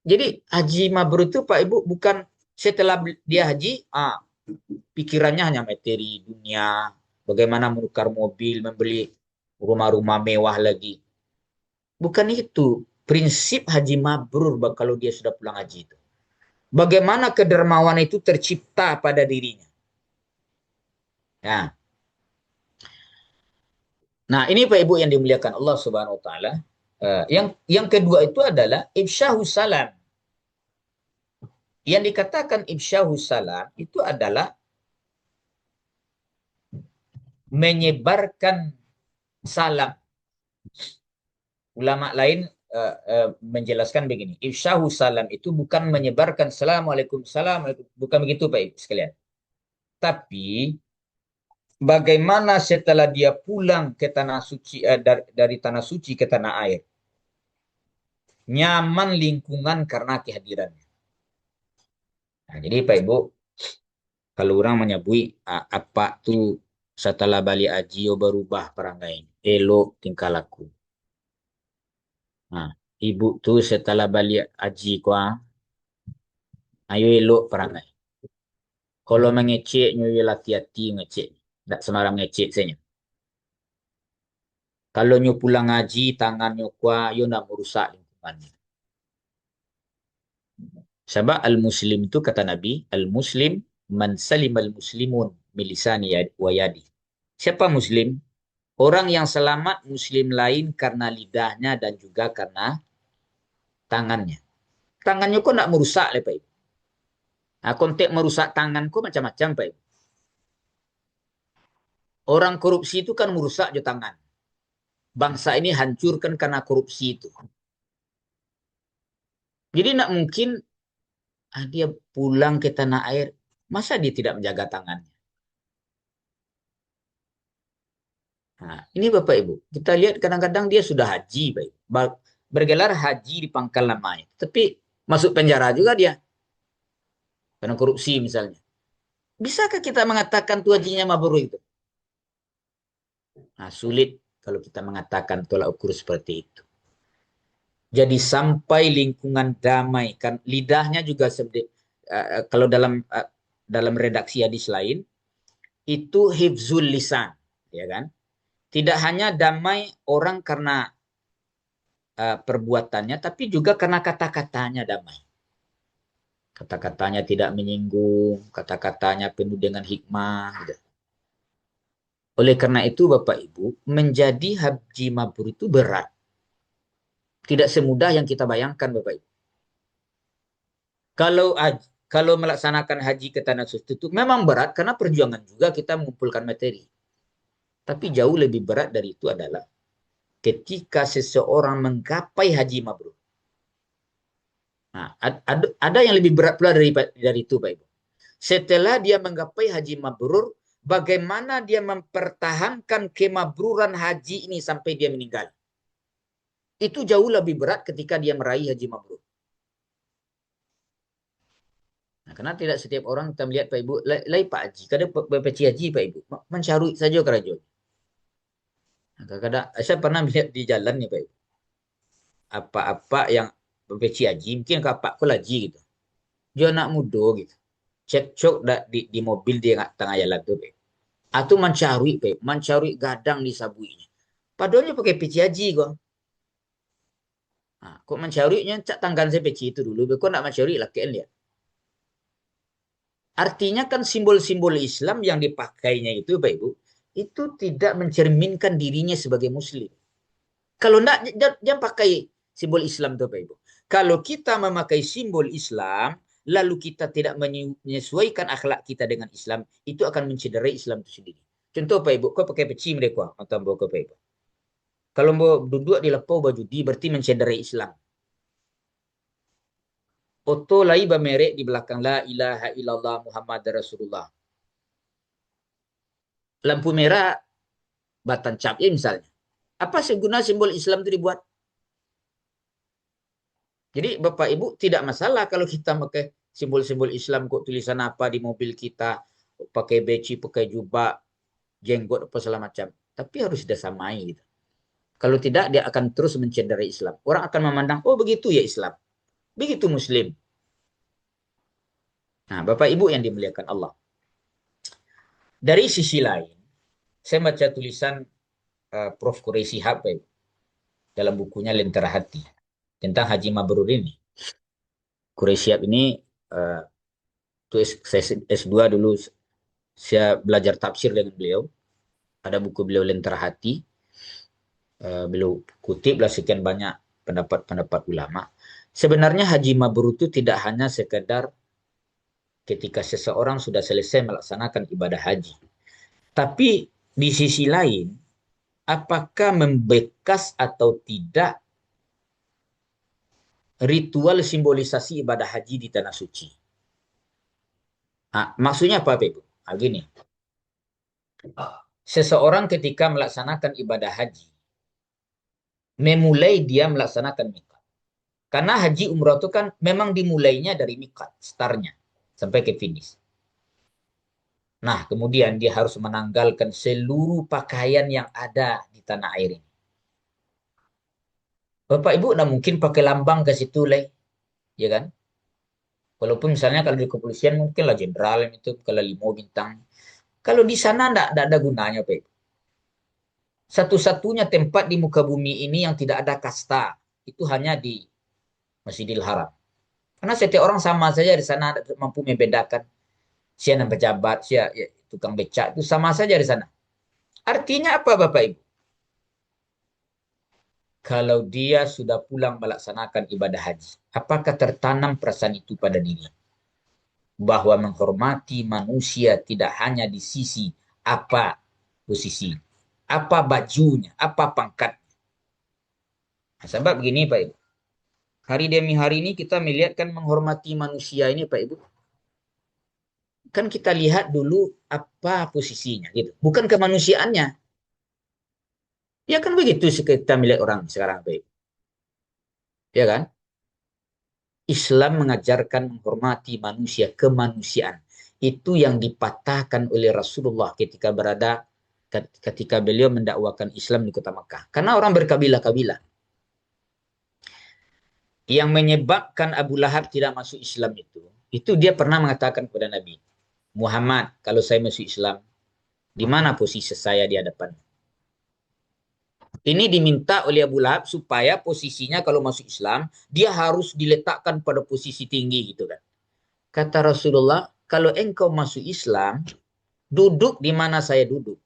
Jadi haji mabrur itu Pak Ibu bukan setelah dia haji, pikirannya hanya materi dunia, bagaimana menukar mobil, membeli rumah-rumah mewah lagi. Bukan itu prinsip haji mabrur kalau dia sudah pulang haji itu. Bagaimana kedermawanan itu tercipta pada dirinya. Ya. Nah, ini Pak Ibu yang dimuliakan Allah Subhanahu wa taala. Yang kedua itu adalah ifsyahus salam. Yang dikatakan ifsyahus salam itu adalah menyebarkan salam. Ulama lain menjelaskan begini, ifsyahus salam itu bukan menyebarkan assalamualaikum salam, bukan begitu Pak Ibu sekalian. Tapi bagaimana setelah dia pulang ke tanah suci, dari tanah suci ke tanah air, nyaman lingkungan karena kehadirannya. Nah, jadi Pak Ibu, kalau orang menyebut apa tuh setelah balik haji berubah perangai, elok tingkah laku. Nah, ibu tuh setelah balik haji ayo elok perangai. Kalau mengecek, nyoyo hati-hati ngecek. Tak sembarang ngecek saja. Kalau nyo pulang haji, tangan nyo yo nak merusak lingkungannya. Sebab al-muslim itu kata Nabi, al-muslim man salim al-muslimun milisani wa yadi. Siapa muslim? Orang yang selamat muslim lain karena lidahnya dan juga karena tangannya. Tangannya kok nak merusak le Pak Ibu. Nah, konteks merusak tanganku macam-macam Pak Ibu. Orang korupsi itu kan merusak je tangan. Bangsa ini hancurkan karena korupsi itu. Jadi nak mungkin dia pulang ke tanah air, masa dia tidak menjaga tangannya? Nah, ini Bapak Ibu, kita lihat kadang-kadang dia sudah haji, Pak Ibu. bergelar haji di pangkal namanya. Tapi masuk penjara juga dia. Karena korupsi misalnya. Bisakah kita mengatakan itu hajinya mabrur itu? Nah, sulit kalau kita mengatakan tolak ukur seperti itu. Jadi sampai lingkungan damai, kan lidahnya juga kalau dalam redaksi hadis lain itu hifzul lisan, ya kan? Tidak hanya damai orang karena perbuatannya, tapi juga karena kata-katanya damai. Kata-katanya tidak menyinggung, kata-katanya penuh dengan hikmah. Gitu. Oleh karena itu, Bapak Ibu, menjadi haji mabrur itu berat. Tidak semudah yang kita bayangkan, Bapak Ibu. Kalau melaksanakan haji ke tanah suci itu memang berat karena perjuangan juga kita mengumpulkan materi. Tapi jauh lebih berat dari itu adalah ketika seseorang menggapai haji mabrur. Nah, ada yang lebih berat pula dari itu, Pak Ibu. Setelah dia menggapai haji mabrur, bagaimana dia mempertahankan kemabruran haji ini sampai dia meninggal. Itu jauh lebih berat ketika dia meraih haji mabrur. Nah, karena tidak setiap orang kita melihat, Pak Ibu, lai Pak Haji, kadang berpeci haji, Pak Ibu, mencari saja kerajaan. Nah, kadang saya pernah melihat di jalan nih, Pak Ibu, apa-apa yang berpeci haji, mungkin kapak haji gitu. Dia anak muda gitu. Cekcok di mobil dia tengah jalan tuh, Pak. Atau mencari, Pak, mencari gadang di sabuinya. Padahal dia pakai peci haji kok. Nah, kok mencarinya cak tanggan saya peci itu dulu, kok nak mencari lakian dia. Artinya kan simbol-simbol Islam yang dipakainya itu, Pak Ibu, itu tidak mencerminkan dirinya sebagai muslim. Kalau enggak, jangan pakai simbol Islam itu, Pak Ibu. Kalau kita memakai simbol Islam, lalu kita tidak menyesuaikan akhlak kita dengan Islam, itu akan mencederai Islam itu sendiri. Contoh, Pak Ibu, kau pakai peci mereka, atau Pak Ibu. Kalau mau duduk di lepau baju di, berarti mencederai Islam. Foto lai merek di belakang la ilaha illallah Muhammad Rasulullah. Lampu merah batan cap ya misalnya. Apa seguna simbol Islam itu dibuat? Jadi Bapak Ibu tidak masalah kalau kita pakai simbol-simbol Islam, kok tulisan apa di mobil kita, pakai beci, pakai jubah, jenggot apa segala macam. Tapi harus disamai gitu. Kalau tidak dia akan terus mencederai Islam. Orang akan memandang, oh begitu ya Islam. Begitu Muslim. Nah, Bapak Ibu yang dimuliakan Allah. Dari sisi lain, saya baca tulisan Prof. Quraisy Shihab dalam bukunya Lentera Hati tentang Haji Mabrur ini. Quraisy Shihab ini S2 dulu saya belajar tafsir dengan beliau. Ada buku beliau Lentera Hati. Beliau kutiplah sekian banyak pendapat-pendapat ulama. Sebenarnya Haji Mabrur itu tidak hanya sekedar ketika seseorang sudah selesai melaksanakan ibadah haji. Tapi di sisi lain, apakah membekas atau tidak ritual simbolisasi ibadah haji di tanah suci? Nah, maksudnya apa, Ibu? Nah, gini. Seseorang ketika melaksanakan ibadah haji, memulai dia melaksanakan miqat. Karena haji umrah itu kan memang dimulainya dari miqat, startnya, sampai ke finish. Nah, kemudian dia harus menanggalkan seluruh pakaian yang ada di tanah air ini. Bapak Ibu tidak mungkin pakai lambang ke situ, ya kan? Walaupun misalnya kalau di kepolisian mungkinlah jenderal itu, kalau 5 bintang. Kalau di sana tidak ada gunanya, Pak Ibu. Satu-satunya tempat di muka bumi ini yang tidak ada kasta, itu hanya di Masjidil Haram. Karena setiap orang sama saja di sana mampu membedakan. Siapa pejabat, siapa tukang becak, itu sama saja di sana. Artinya apa, Bapak Ibu? Kalau dia sudah pulang melaksanakan ibadah haji, apakah tertanam perasaan itu pada dirinya? Bahwa menghormati manusia tidak hanya di sisi apa posisi, apa bajunya, apa pangkatnya. Nah, sebab begini, Pak Ibu. Hari demi hari ini kita melihat kan menghormati manusia ini, Pak Ibu. Kan kita lihat dulu apa posisinya gitu, bukan kemanusiaannya. Ya kan begitu sih kita melihat orang sekarang, Pak Ibu. Ya kan? Islam mengajarkan menghormati manusia, kemanusiaan. Itu yang dipatahkan oleh Rasulullah ketika beliau mendakwakan Islam di kota Makkah. Karena orang berkabilah-kabilah. Yang menyebabkan Abu Lahab tidak masuk Islam itu dia pernah mengatakan kepada Nabi, Muhammad, kalau saya masuk Islam, di mana posisi saya di hadapan? Ini diminta oleh Abu Lahab supaya posisinya kalau masuk Islam, dia harus diletakkan pada posisi tinggi gitu kan. Kata Rasulullah, kalau engkau masuk Islam, duduk di mana saya duduk.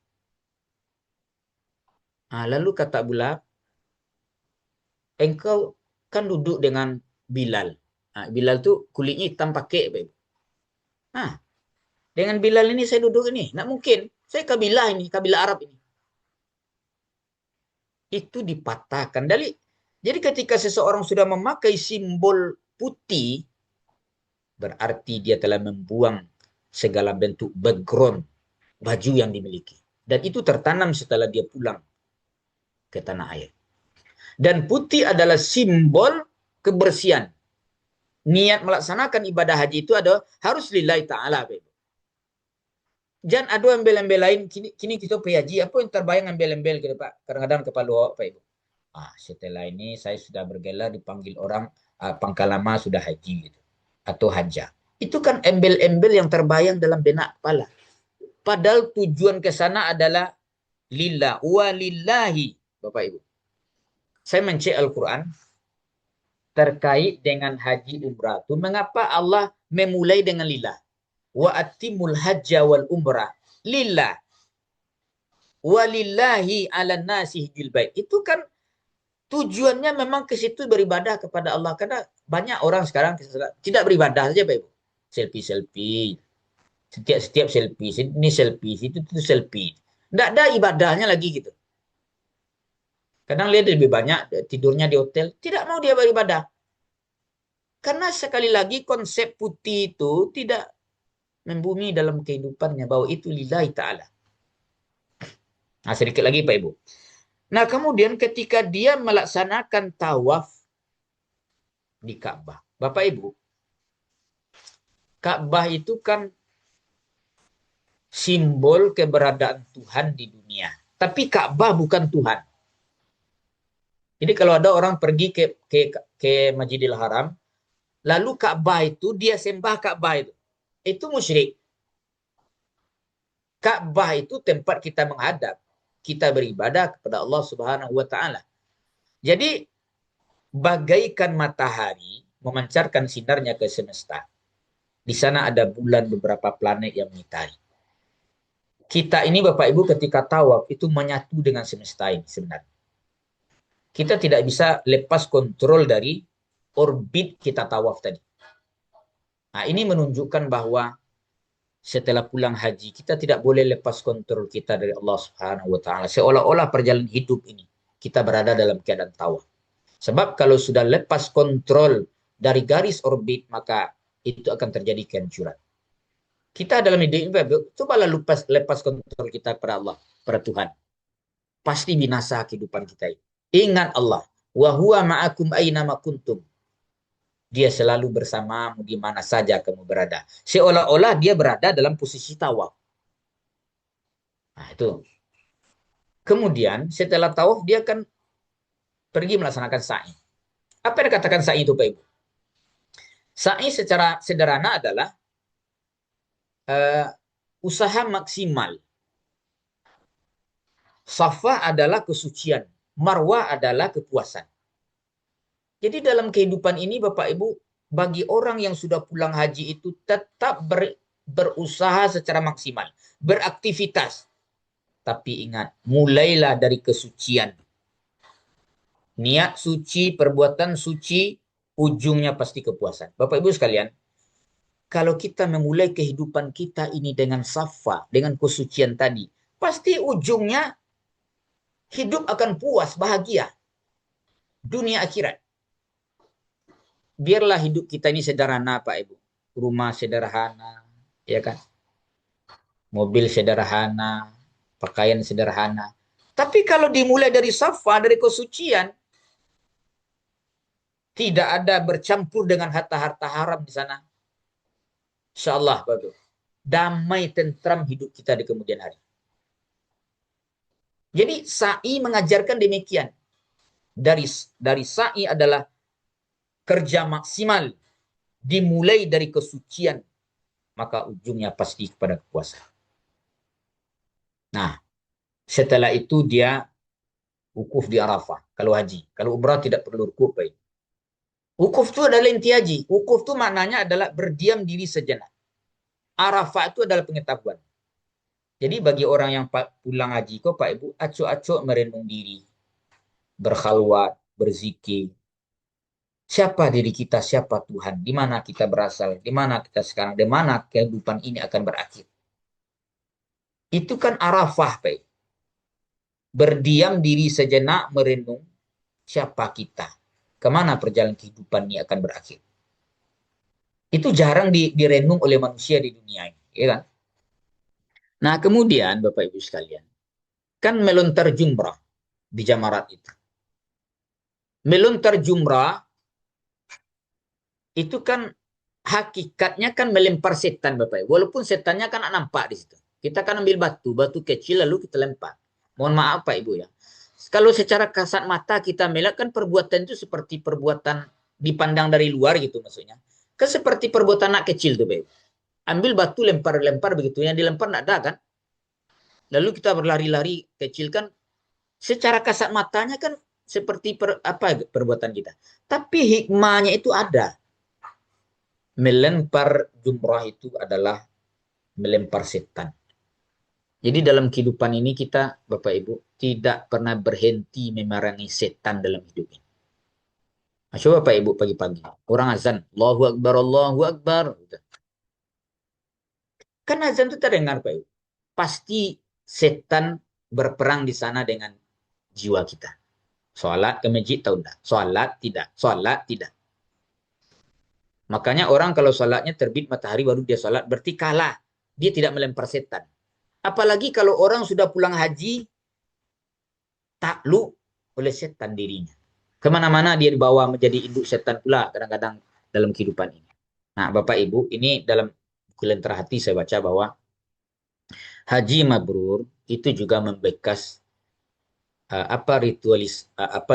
Nah, lalu kata Abu Lahab, engkau kan duduk dengan Bilal. Nah, Bilal tuh kulitnya hitam pakai, Pak Ibu. Nah, dengan Bilal ini saya duduk ini, nggak mungkin. Saya kabilah Arab ini. Itu dipatahkan. Jadi ketika seseorang sudah memakai simbol putih, berarti dia telah membuang segala bentuk background baju yang dimiliki. Dan itu tertanam setelah dia pulang ke tanah air. Dan putih adalah simbol kebersihan. Niat melaksanakan ibadah haji itu harus lillahi ta'ala. Jangan ada embel-embel lain. Kini kita pergi haji, apa yang terbayang embel-embel gitu, Pak? Kadang-kadang kepala awak, Pak Ibu. Setelah ini saya sudah bergelar dipanggil orang Pangkalama sudah haji gitu. Atau haja. Itu kan embel-embel yang terbayang dalam benak kepala. Padahal tujuan ke sana adalah lillah wa lillahi, Bapak Ibu. Saya mencek Al-Quran terkait dengan haji umrah itu. Mengapa Allah memulai dengan lillah? Wa atimul hajja wal umrah lillah. Walillahi ala nasi hijjul bait. Itu kan tujuannya memang ke situ beribadah kepada Allah. Karena banyak orang sekarang tidak beribadah saja, Pak Ibu. Selfie-selfie. Setiap selfie. Ini selfie. Itu selfie. Tidak ada ibadahnya lagi gitu. Kadang lihat lebih banyak tidurnya di hotel. Tidak mau dia beribadah. Karena sekali lagi konsep putih itu tidak membumi dalam kehidupannya. Bahwa itu lillahi ta'ala. Nah, sedikit lagi Pak Ibu. Nah, kemudian ketika dia melaksanakan tawaf di Ka'bah. Bapak Ibu, Ka'bah itu kan simbol keberadaan Tuhan di dunia. Tapi Ka'bah bukan Tuhan. Jadi kalau ada orang pergi ke Masjidil Haram, lalu Ka'bah itu dia sembah Ka'bah itu musyrik. Ka'bah itu tempat kita menghadap. Kita beribadah kepada Allah Subhanahu wa taala. Jadi bagaikan matahari memancarkan sinarnya ke semesta. Di sana ada bulan, beberapa planet yang mengitari. Kita ini Bapak Ibu ketika tawaf itu menyatu dengan semesta ini sebenarnya. Kita tidak bisa lepas kontrol dari orbit kita tawaf tadi. Nah, ini menunjukkan bahwa setelah pulang haji, kita tidak boleh lepas kontrol kita dari Allah Subhanahu wa taala. Seolah-olah perjalanan hidup ini kita berada dalam keadaan tawaf. Sebab kalau sudah lepas kontrol dari garis orbit, maka itu akan terjadi kehancuran. Kita dalam hidup ini, cobalah lepas kontrol kita kepada Allah, pada Tuhan. Pasti binasa kehidupan kita ini. Ingat Allah. Wa huwa ma'akum aina ma kuntum. Dia selalu bersamamu di mana saja kamu berada. Seolah-olah dia berada dalam posisi tawaf. Nah, itu. Kemudian setelah tawaf dia akan pergi melaksanakan sa'i. Apa yang dikatakan sa'i itu, Pak Ibu? Sa'i secara sederhana adalah usaha maksimal. Safa adalah kesucian. Marwah adalah kepuasan. Jadi dalam kehidupan ini Bapak Ibu, bagi orang yang sudah pulang haji itu tetap berusaha secara maksimal. Beraktivitas. Tapi ingat, mulailah dari kesucian. Niat suci, perbuatan suci, ujungnya pasti kepuasan. Bapak Ibu sekalian, kalau kita memulai kehidupan kita ini dengan safa, dengan kesucian tadi, pasti ujungnya hidup akan puas, bahagia. Dunia akhirat. Biarlah hidup kita ini sederhana, Pak Ibu. Rumah sederhana, ya kan? Mobil sederhana, pakaian sederhana. Tapi kalau dimulai dari safa, dari kesucian, tidak ada bercampur dengan harta-harta haram di sana. Insya Allah, Bapak. Damai tentram hidup kita di kemudian hari. Jadi sa'i mengajarkan demikian. Dari sa'i adalah kerja maksimal, dimulai dari kesucian, maka ujungnya pasti kepada kekuasaan. Nah, setelah itu dia wukuf di Arafah. Kalau haji, kalau umrah tidak perlu wukuf. Baik. Wukuf itu adalah inti haji. Wukuf itu maknanya adalah berdiam diri sejenak. Arafah itu adalah pengetahuan. Jadi bagi orang yang pulang haji kok Pak Ibu, acuk-acuk merenung diri, berkhalwat, berzikir. Siapa diri kita, siapa Tuhan, di mana kita berasal, di mana kita sekarang, di mana kehidupan ini akan berakhir. Itu kan Arafah, Pak. Berdiam diri sejenak, merenung siapa kita, kemana perjalanan kehidupan ini akan berakhir. Itu jarang direnung oleh manusia di dunia ini, ya kan? Nah, kemudian Bapak Ibu sekalian, kan melontar jumrah di Jamarat itu. Melontar jumrah itu kan hakikatnya kan melempar setan Bapak Ibu. Walaupun setannya kan nampak di situ. Kita kan ambil batu kecil lalu kita lempar. Mohon maaf Pak Ibu ya. Kalau secara kasat mata kita melihat kan perbuatan itu seperti perbuatan dipandang dari luar gitu maksudnya. Kan seperti perbuatan anak kecil tuh Pak Ibu. Ambil batu lempar-lempar begitu. Yang dilempar tidak ada kan. Lalu kita berlari-lari kecil kan. Secara kasat matanya kan seperti perbuatan kita. Tapi hikmahnya itu ada. Melempar jumrah itu adalah melempar setan. Jadi dalam kehidupan ini kita, Bapak Ibu, tidak pernah berhenti memerangi setan dalam hidup ini. Nah, coba Bapak Ibu pagi-pagi, orang azan, Allahu Akbar, Allahu Akbar. Kan azan itu terdengar Pak Ibu. Pasti setan berperang di sana dengan jiwa kita. Sholat ke masjid tahu enggak? Sholat tidak. Sholat tidak. Makanya orang kalau sholatnya terbit matahari baru dia sholat, berarti kalah. Dia tidak melempar setan. Apalagi kalau orang sudah pulang haji, takluk oleh setan dirinya. Kemana-mana dia dibawa menjadi induk setan pula kadang-kadang dalam kehidupan ini. Nah Bapak Ibu, ini dalam buku Lentera Hati saya baca bahwa haji mabrur itu juga membekas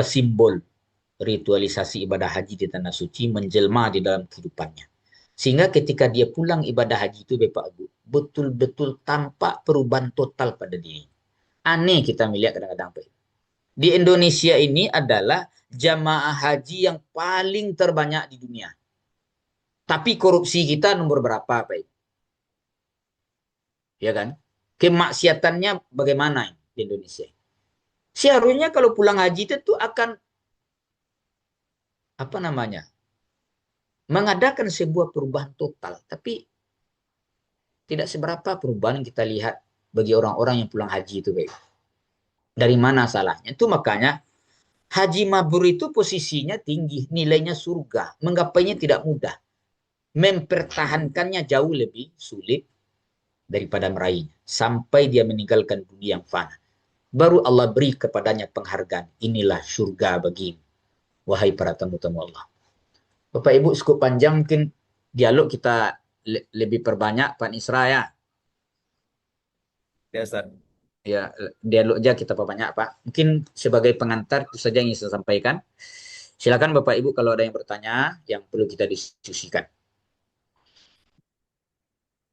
simbol ritualisasi ibadah haji di tanah suci menjelma di dalam kehidupannya. Sehingga ketika dia pulang ibadah haji itu Bapak Ibu, betul-betul tampak perubahan total pada diri. Aneh kita melihat kadang-kadang Pak. Di Indonesia ini adalah jamaah haji yang paling terbanyak di dunia. Tapi korupsi kita nomor berapa Pak? Ya kan? Kemaksiatannya bagaimana di Indonesia? Seharusnya kalau pulang haji itu akan mengadakan sebuah perubahan total. Tapi tidak seberapa perubahan yang kita lihat bagi orang-orang yang pulang haji itu. Baik. Dari mana salahnya? Itu makanya haji mabrur itu posisinya tinggi, nilainya surga. Menggapainya tidak mudah. Mempertahankannya jauh lebih sulit daripada meraihnya. Sampai dia meninggalkan dunia yang fana. Baru Allah beri kepadanya penghargaan. Inilah surga bagimu. Wahai para tamu-tamu Allah. Bapak Ibu cukup panjang mungkin dialog kita lebih perbanyak Pak Nisra ya. Ya, Ustaz. Ya, dialog aja kita perbanyak Pak. Mungkin sebagai pengantar itu saja yang saya sampaikan. Silakan Bapak Ibu kalau ada yang bertanya yang perlu kita diskusikan.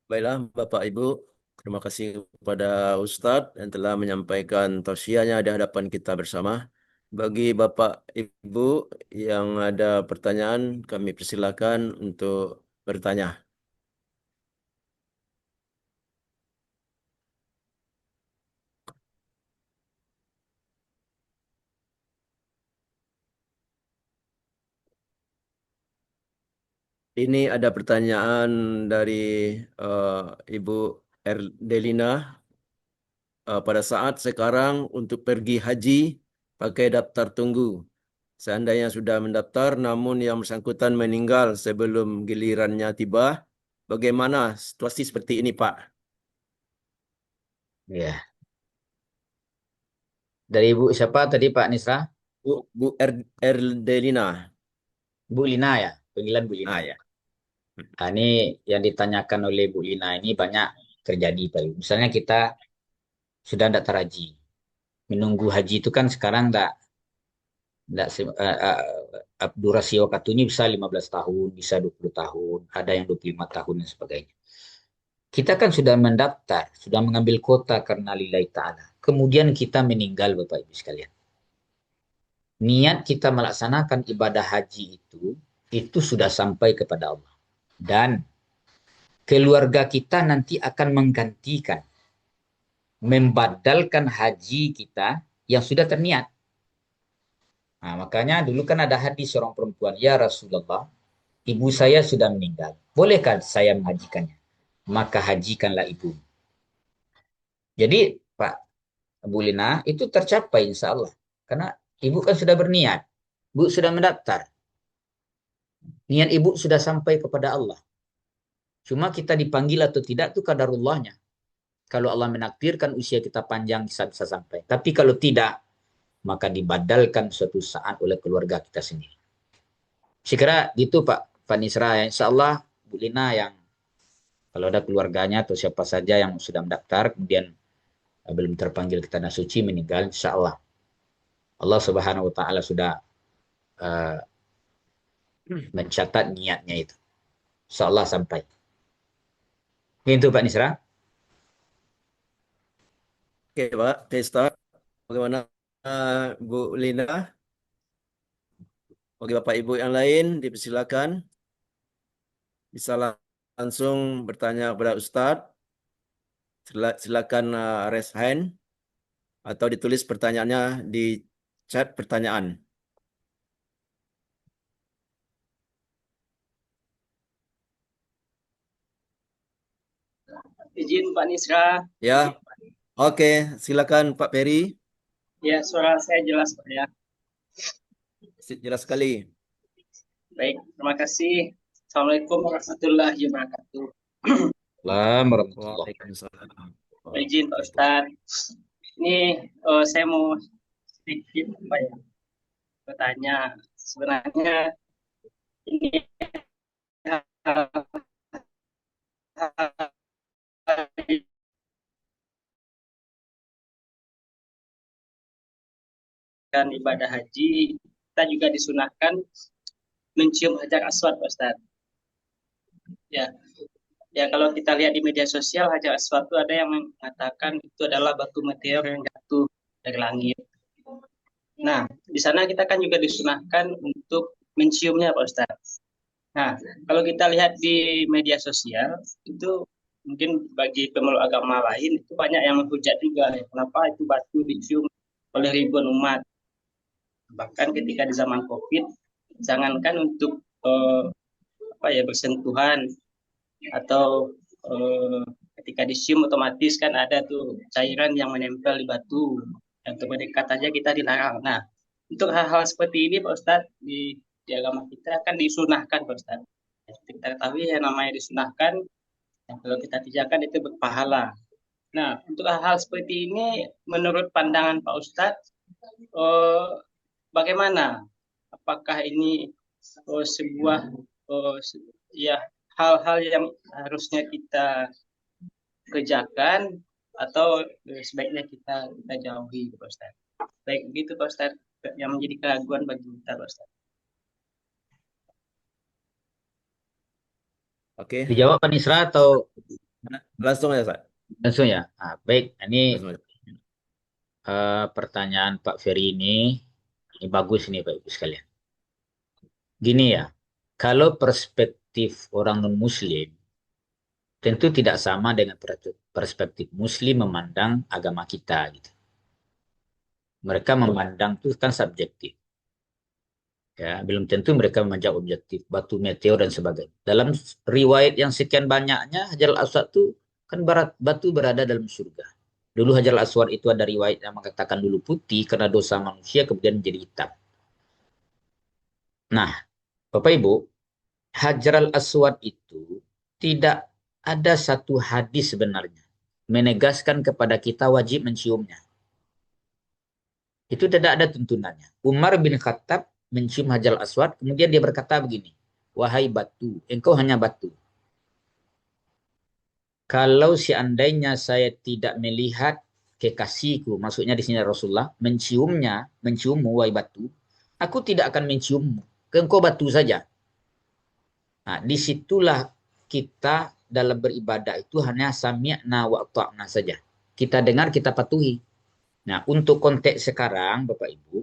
Baiklah, Bapak Ibu, terima kasih kepada Ustadz yang telah menyampaikan tausiahnya di hadapan kita bersama. Bagi Bapak Ibu yang ada pertanyaan, kami persilakan untuk bertanya. Ini ada pertanyaan dari Ibu Erdelina. Pada saat sekarang untuk pergi haji pakai daftar tunggu. Seandainya sudah mendaftar namun yang bersangkutan meninggal sebelum gilirannya tiba, bagaimana situasi seperti ini, Pak? Ya. Dari Ibu siapa tadi Pak Nisra? Bu Erdelina. Bu Lina ya, panggilan Bu Lina. Ah ya. Nah, ini yang ditanyakan oleh Bu Lina ini banyak terjadi Pak Ibu. Misalnya kita sudah daftar haji. Menunggu haji itu kan sekarang enggak durasi waktunya bisa 15 tahun, bisa 20 tahun, ada yang 25 tahun dan sebagainya. Kita kan sudah mendaftar, sudah mengambil kuota karena lillahi ta'ala. Kemudian kita meninggal Bapak Ibu sekalian. Niat kita melaksanakan ibadah haji itu sudah sampai kepada Allah. Dan keluarga kita nanti akan menggantikan, membadalkan haji kita yang sudah terniat. Nah, makanya dulu kan ada hadis seorang perempuan, ya Rasulullah, ibu saya sudah meninggal. Bolehkah saya menghajikannya? Maka hajikanlah ibu. Jadi Pak Bu Lina itu tercapai insya Allah. Karena ibu kan sudah berniat. Bu sudah mendaftar. Niat ibu sudah sampai kepada Allah. Cuma kita dipanggil atau tidak itu qadarullahnya. Kalau Allah menakdirkan usia kita panjang bisa sampai. Tapi kalau tidak, maka dibadalkan suatu saat oleh keluarga kita sendiri. Saya kira gitu Pak Nisra. Insya Allah Bu Lina yang kalau ada keluarganya atau siapa saja yang sudah mendaftar kemudian belum terpanggil ke tanah suci meninggal, insya Allah Allah Subhanahu Wa Taala sudah mencatat niatnya itu. Insya Allah sampai. Itu Pak Nisra. Oke Pak, oke Ustaz. Bagaimana Bu Lina? Bagi Bapak Ibu yang lain, dipersilakan. Bisa langsung bertanya kepada Ustadz. Silakan raise hand atau ditulis pertanyaannya di chat pertanyaan. Izin Pak Nisra. Ya, oke, silakan Pak Peri. Ya, suara saya jelas Pak ya. Jelas sekali. Baik, terima kasih. Assalamualaikum warahmatullahi wabarakatuh. Waalaikumsalam. Izin Pak Ustadz. Ini saya mau sedikit apa ya, bertanya. Sebenarnya ini kan ibadah haji, kita juga disunahkan mencium hajar aswad Pak Ustadz. Ya, kalau kita lihat di media sosial, hajar aswad itu ada yang mengatakan itu adalah batu meteor yang jatuh dari langit. Nah, di sana kita kan juga disunahkan untuk menciumnya Pak Ustadz. Nah, kalau kita lihat di media sosial, itu mungkin bagi pemeluk agama lain, itu banyak yang menghujat juga. Kenapa itu batu dicium oleh ribuan umat. Bahkan ketika di zaman COVID, jangankan untuk bersentuhan atau ketika dicium otomatis kan ada tuh cairan yang menempel di batu, yang terdekat aja kita dilarang. Nah, untuk hal-hal seperti ini Pak Ustadz di agama kita kan disunahkan Pak Ustadz. Kita ketahui yang namanya disunahkan, yang kalau kita kerjakan itu berpahala. Nah, untuk hal-hal seperti ini menurut pandangan Pak Ustadz bagaimana? Apakah ini sebuah hal-hal yang harusnya kita kerjakan atau sebaiknya kita jauhi Pak Ustadz? Baik begitu Pak Ustadz yang menjadi keraguan bagi kita Pak Ustadz. Oke. Dijawab Pak Nisra atau Langsung ya, Pak? langsung ya? Nah, baik, ini Langsung. pertanyaan Pak Ferry ini bagus nih Pak Ibu sekalian. Gini ya, kalau perspektif orang non-Muslim tentu tidak sama dengan perspektif Muslim memandang agama kita gitu. Mereka memandang itu kan subjektif. Ya, belum tentu mereka memandang objektif, batu meteor dan sebagainya. Dalam riwayat yang sekian banyaknya, Hajar al-Aswad itu kan batu berada dalam surga. Dulu Hajar al-Aswad itu ada riwayat yang mengatakan dulu putih karena dosa manusia kemudian menjadi hitam. Nah, Bapak Ibu, Hajar al-Aswad itu tidak ada satu hadis sebenarnya menegaskan kepada kita wajib menciumnya. Itu tidak ada tuntunannya. Umar bin Khattab mencium Hajar Aswad, kemudian dia berkata begini, wahai batu, engkau hanya batu. Kalau seandainya saya tidak melihat kekasihku, maksudnya di sini Rasulullah, menciummu, wahai batu, aku tidak akan menciummu. Engkau batu saja. Nah, disitulah kita dalam beribadah itu hanya sami'na wa ta'na saja. Kita dengar, kita patuhi. Nah, untuk konteks sekarang, Bapak Ibu,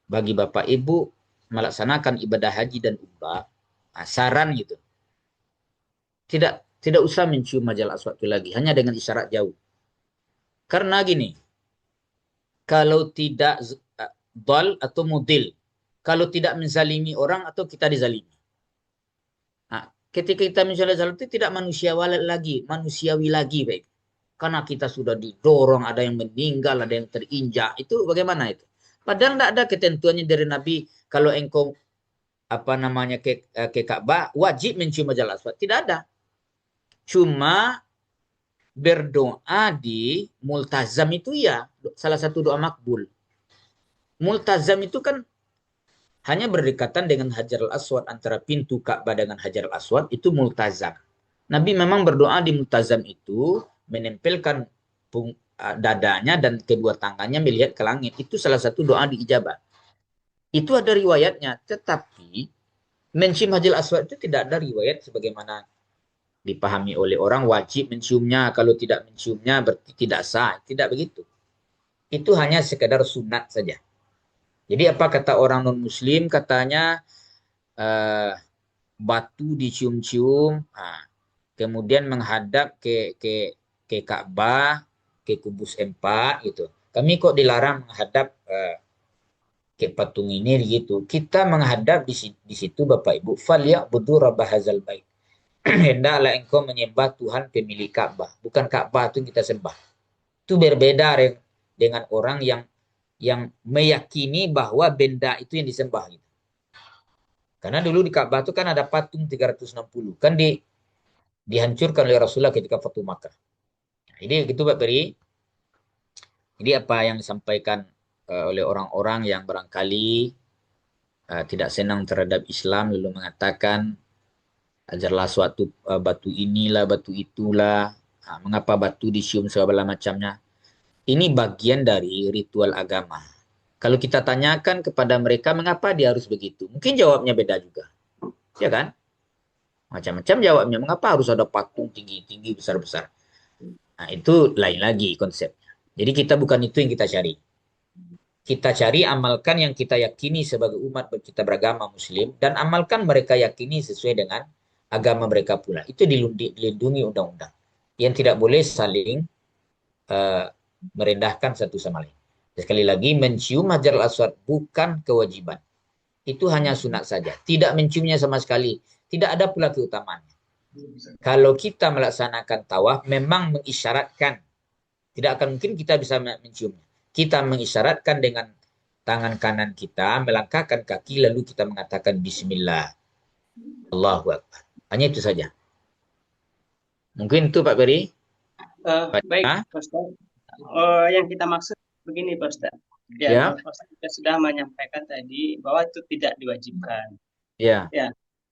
bagi Bapak Ibu melaksanakan ibadah haji dan umrah, saran gitu. Tidak usah mencium Hajar Aswad itu lagi, hanya dengan isyarat jauh. Karena gini, kalau tidak dal atau mudil, kalau tidak menzalimi orang atau kita dizalimi. Nah, ketika kita misalnya zalim itu tidak manusiawi lagi, baik. Karena kita sudah didorong, ada yang meninggal, ada yang terinjak. Itu bagaimana itu? Padahal tidak ada ketentuannya dari Nabi kalau engkau ke Ka'bah wajib mencium Hajar Aswad. Tidak ada. Cuma berdoa di multazam itu ya salah satu doa makbul. Multazam itu kan hanya berdekatan dengan Hajar Aswad, antara pintu Ka'bah dengan Hajar Aswad itu multazam. Nabi memang berdoa di multazam itu menempelkan dadanya dan kedua tangannya melihat ke langit. Itu salah satu doa diijabah. Itu ada riwayatnya, tetapi mencium Hajar Aswad itu tidak ada riwayat sebagaimana dipahami oleh orang wajib menciumnya, kalau tidak menciumnya berarti tidak sah. Tidak begitu. Itu hanya sekedar sunat saja. Jadi apa kata orang non-muslim, katanya batu dicium-cium, kemudian menghadap ke Ka'bah, ke Kubus 4 gitu. Kami kok dilarang menghadap ke patung ini gitu. Kita menghadap di situ Bapak Ibu, falyabudu rabb hadzal bait. Hendaklah engkau menyembah Tuhan pemilik Ka'bah, bukan Ka'bah itu yang kita sembah. Itu berbeda dengan orang yang meyakini bahwa benda itu yang disembah gitu. Karena dulu di Ka'bah itu kan ada patung 360, kan dihancurkan oleh Rasulullah ketika Fatu Makkah. Jadi gitu Pak Peri. Jadi apa yang disampaikan oleh orang-orang yang barangkali tidak senang terhadap Islam lalu mengatakan ajarlah suatu batu inilah, batu itulah, mengapa batu disium segala macamnya. Ini bagian dari ritual agama. Kalau kita tanyakan kepada mereka mengapa dia harus begitu, mungkin jawabnya beda juga. Ya kan? Macam-macam jawabnya. Mengapa harus ada patung tinggi-tinggi, besar-besar? Nah, itu lain lagi konsepnya. Jadi kita bukan itu yang kita cari. Kita cari amalkan yang kita yakini sebagai umat kita beragama Muslim, dan amalkan mereka yakini sesuai dengan agama mereka pula. Itu dilindungi undang-undang. Yang tidak boleh saling merendahkan satu sama lain. Sekali lagi, mencium Hajar Aswad bukan kewajiban. Itu hanya sunat saja. Tidak menciumnya sama sekali. Tidak ada pula keutamaannya. Kalau kita melaksanakan tawaf, memang mengisyaratkan. Tidak akan mungkin kita bisa menciumnya. Kita mengisyaratkan dengan tangan kanan kita, melangkahkan kaki, lalu kita mengatakan Bismillah. Allahu Akbar. Hanya itu saja. Mungkin itu Pak Beri. Baik, Pak Ustaz. Yang kita maksud begini, Pak Ustaz. Ya. Pak Ustaz kita sudah menyampaikan tadi bahwa itu tidak diwajibkan. Ya.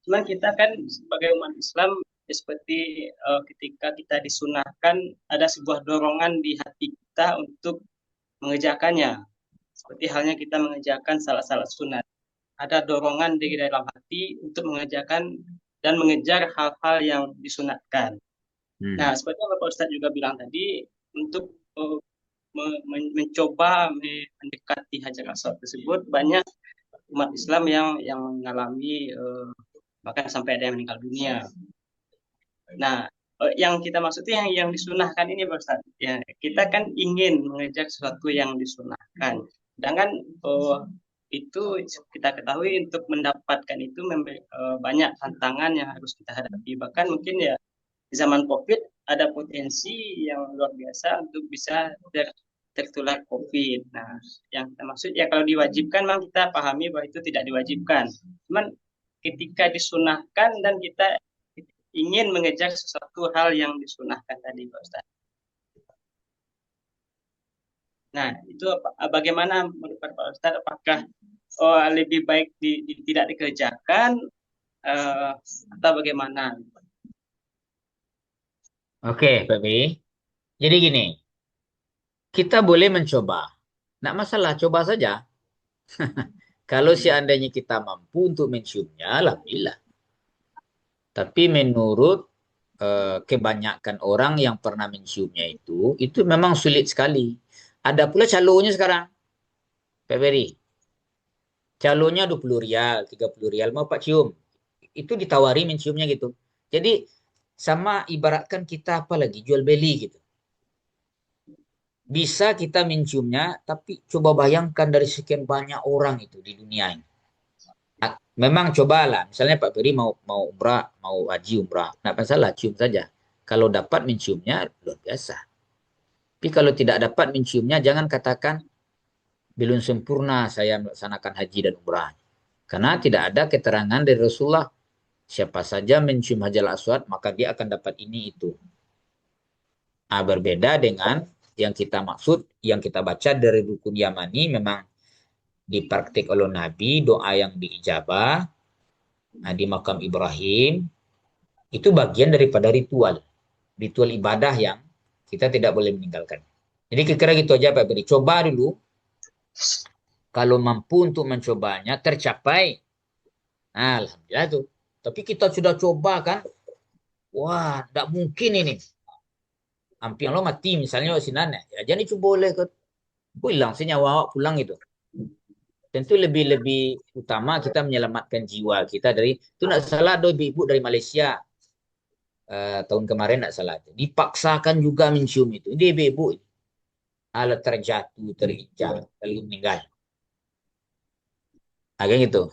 Cuman kita kan sebagai umat Islam seperti ketika kita disunahkan, ada sebuah dorongan di hati kita untuk mengerjakannya. Seperti halnya kita mengerjakan salat-salat sunat. Ada dorongan di dalam hati untuk mengerjakan dan mengejar hal-hal yang disunatkan. Nah, seperti yang Bapak Ustadz juga bilang tadi, untuk mencoba mendekati Hajar Aswad tersebut, banyak umat Islam yang mengalami bahkan sampai ada yang meninggal dunia. Nah, yang kita maksud yang disunahkan ini Pak Ustadz, ya kita kan ingin mengejar sesuatu yang disunahkan, sedangkan itu kita ketahui untuk mendapatkan itu banyak tantangan yang harus kita hadapi. Bahkan mungkin ya di zaman COVID ada potensi yang luar biasa untuk bisa tertular COVID. Nah, yang kita maksud ya kalau diwajibkan memang kita pahami bahwa itu tidak diwajibkan. Cuman ketika disunahkan dan kita ingin mengejar sesuatu hal yang disunahkan tadi Pak Ustaz. Nah, itu bagaimana menurut Pak Ustaz, apakah lebih baik tidak dikerjakan atau bagaimana? Oke, Pak Beri. Jadi gini, kita boleh mencoba. Nggak masalah, coba saja. Kalau seandainya kita mampu untuk menciumnya, alhamdulillah. Tapi menurut kebanyakan orang yang pernah menciumnya itu memang sulit sekali. Ada pula calonnya sekarang, Pak Beri. Calonnya 20 rial, 30 rial, mau Pak cium. Itu ditawari menciumnya gitu. Jadi sama ibaratkan kita apa lagi, jual beli gitu. Bisa kita menciumnya, tapi coba bayangkan dari sekian banyak orang itu di dunia ini. Memang cobalah, misalnya Pak Beri mau umrah, mau haji umrah, nggak masalah, cium saja. Kalau dapat menciumnya, luar biasa. Tapi kalau tidak dapat menciumnya, jangan katakan belum sempurna saya melaksanakan haji dan umrah. Karena tidak ada keterangan dari Rasulullah. Siapa saja mencium Hajar Aswad, maka dia akan dapat ini itu. Berbeda dengan yang kita maksud, yang kita baca dari Rukun Yamani, memang dipraktik oleh Nabi, doa yang diijabah di makam Ibrahim, itu bagian daripada ritual. Ritual ibadah yang kita tidak boleh meninggalkan. Jadi kira-kira gitu aja Pak Beri. Coba dulu, kalau mampu untuk mencobanya, tercapai. Nah, alhamdulillah tuh. Tapi kita sudah coba kan, wah, tidak mungkin ini. Hampir lo mati misalnya sinan ya jadi coba boleh ke pulang senyawa awak pulang itu. Tentu lebih utama kita menyelamatkan jiwa kita dari itu. Tidak salah do ibu dari Malaysia tahun kemarin, tidak salah, dipaksakan juga mencium itu. Dia ibu alat terjatuh, terinjak, lalu meninggal. Agak gitu.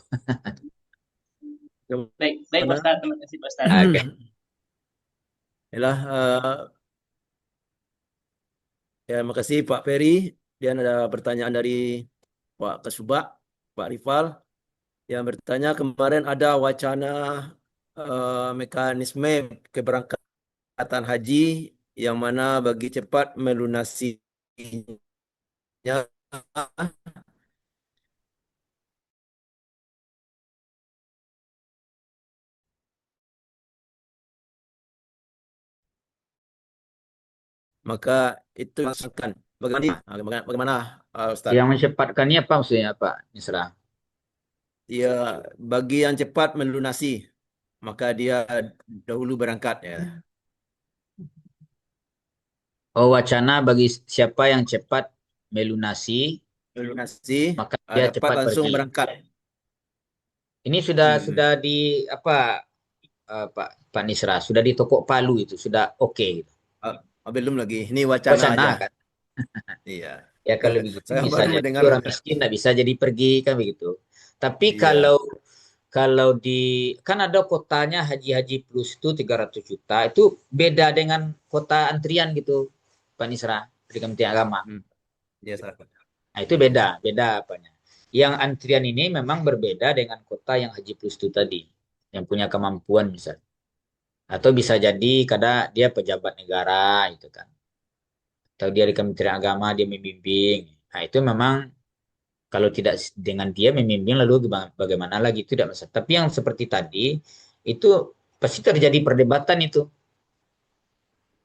Baik, Pak Ustaz. Terima kasih Pak Ustaz. Okay. Yalah, ya, makasih Pak Ferry. Dan ada pertanyaan dari Pak Kesubak, Pak Rifal, yang bertanya kemarin ada wacana mekanisme keberangkatan haji yang mana bagi cepat melunasinya maka itu langsungkan. Bagaimana Ustaz? Yang mencepatkannya apa maksudnya Pak Misra? Ya, bagi yang cepat melunasi, maka dia dahulu berangkat ya. Oh, wacana bagi siapa yang cepat melunasi, Melunasi, maka dia dapat cepat langsung pergi. berangkat. Ini sudah di apa Pak Nisra, sudah di toko Palu itu sudah oke gitu. Belum lagi, ini wacana Wacana aja. kan. Iya. Ya kalau begitu Saya bisa baru jadi mendengar. orang miskin nggak bisa jadi pergi kan begitu. Tapi Iya. kalau di kan ada kotanya Haji Plus itu 300 juta, itu beda dengan kota antrian gitu Pak Nisra dari Kementerian Agama. Iya, sahabat. Nah, itu beda apanya. Yang antrian ini memang berbeda dengan kota yang Haji Plus itu tadi, yang punya kemampuan misalnya. Atau bisa jadi kadang dia pejabat negara itu kan. Atau dia di Kementerian Agama dia membimbing. Nah, itu memang kalau tidak dengan dia membimbing lalu bagaimana lagi itu tidak masalah. Tapi yang seperti tadi itu pasti terjadi perdebatan itu.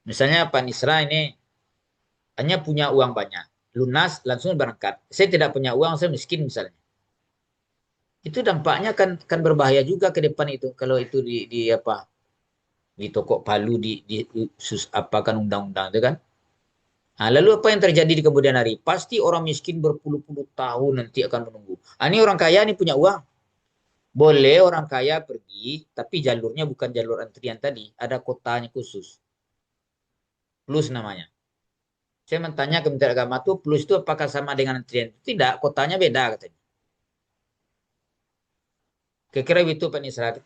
Misalnya Pak Nisra ini hanya punya uang banyak, lunas langsung berangkat. Saya tidak punya uang, saya miskin misalnya. Itu dampaknya kan berbahaya juga ke depan itu kalau itu di apa di toko Palu apa kan undang-undang itu kan. Nah, lalu apa yang terjadi di kemudian hari? Pasti orang miskin berpuluh-puluh tahun nanti akan menunggu. Ini orang kaya ini punya uang. Boleh orang kaya pergi, tapi jalurnya bukan jalur antrian tadi. Ada kotanya khusus. Plus namanya. Saya bertanya ke Kementerian Agama itu plus itu apakah sama dengan antrian? Tidak, kotanya beda katanya. Kira-kira itu Pak Nisra.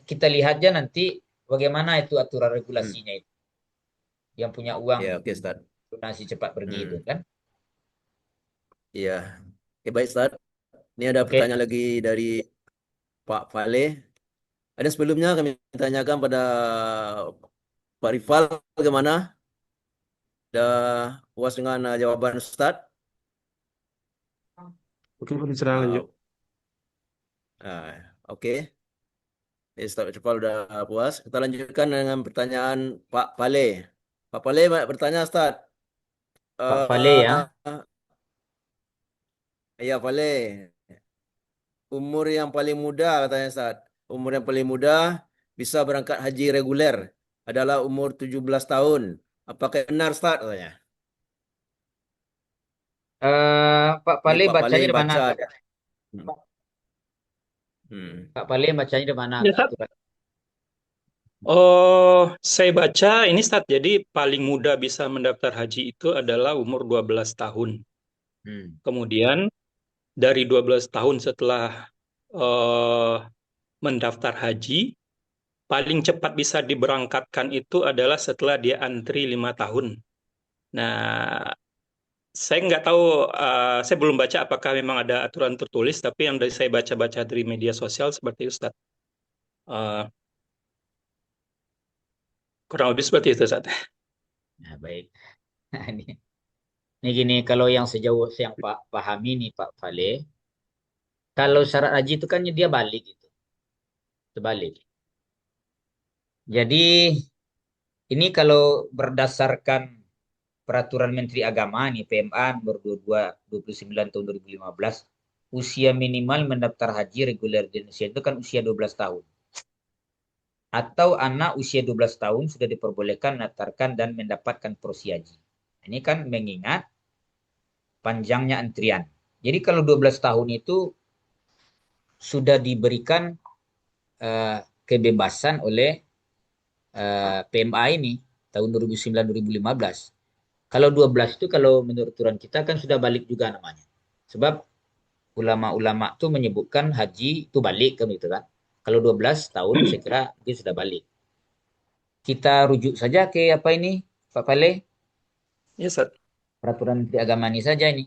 Kita lihat aja nanti bagaimana itu aturan regulasinya itu. Yang punya uang Ya, oke, Ustaz. donasi cepat pergi itu kan. Iya. Oke, baik, Ustaz. Ini ada pertanyaan lagi dari Pak Fale. Ada sebelumnya kami tanyakan pada Pak Rifal bagaimana? Sudah puas dengan jawaban Ustaz? Oke, Pak Isra lanjut. Oke. Ustaz Irfan udah puas. Kita lanjutkan dengan pertanyaan Pak Pale. Pak Pale bertanya, Ustaz. Pak Pale ya. Ya, Pale. Umur yang paling muda katanya, Ustaz. Umur yang paling muda bisa berangkat haji reguler adalah umur 17 tahun. Apakah benar, Ustaz? Katanya. Pak Ini Pale Pak Pale bacanya yang di mana? baca. Pak? Pak Pale bacanya di mana? Ya, Ustaz. Oh, saya baca ini Ustaz, jadi paling muda bisa mendaftar haji itu adalah umur 12 tahun. Kemudian dari 12 tahun setelah mendaftar haji, paling cepat bisa diberangkatkan itu adalah setelah dia antri 5 tahun. Nah, saya nggak tahu, saya belum baca apakah memang ada aturan tertulis, tapi yang dari saya baca-baca dari media sosial seperti itu, Ustaz. Kurang lebih seperti itu, Ustaz. Nah, baik. Nah, ini gini, kalau yang sejauh yang Pak pahami nih Pak Pale, kalau syarat haji itu kan dia balik gitu. Terbalik. Jadi ini kalau berdasarkan peraturan Menteri Agama nih PMA nomor 29 tahun 2015, usia minimal mendaftar haji reguler di Indonesia itu kan usia 12 tahun. Atau anak usia 12 tahun sudah diperbolehkan mendaftarkan dan mendapatkan porsi haji. Ini kan mengingat panjangnya antrian. Jadi kalau 12 tahun itu sudah diberikan kebebasan oleh PMA ini tahun 2009-2015. Kalau 12 itu kalau menurut aturan kita kan sudah balik juga namanya. Sebab ulama-ulama itu menyebutkan haji itu balik kan gitu kan. Kalau 12 tahun saya kira mungkin sudah balik. Kita rujuk saja ke apa ini Pak Pale? Yes, Ustaz. Peraturan Menteri Agama ini saja ini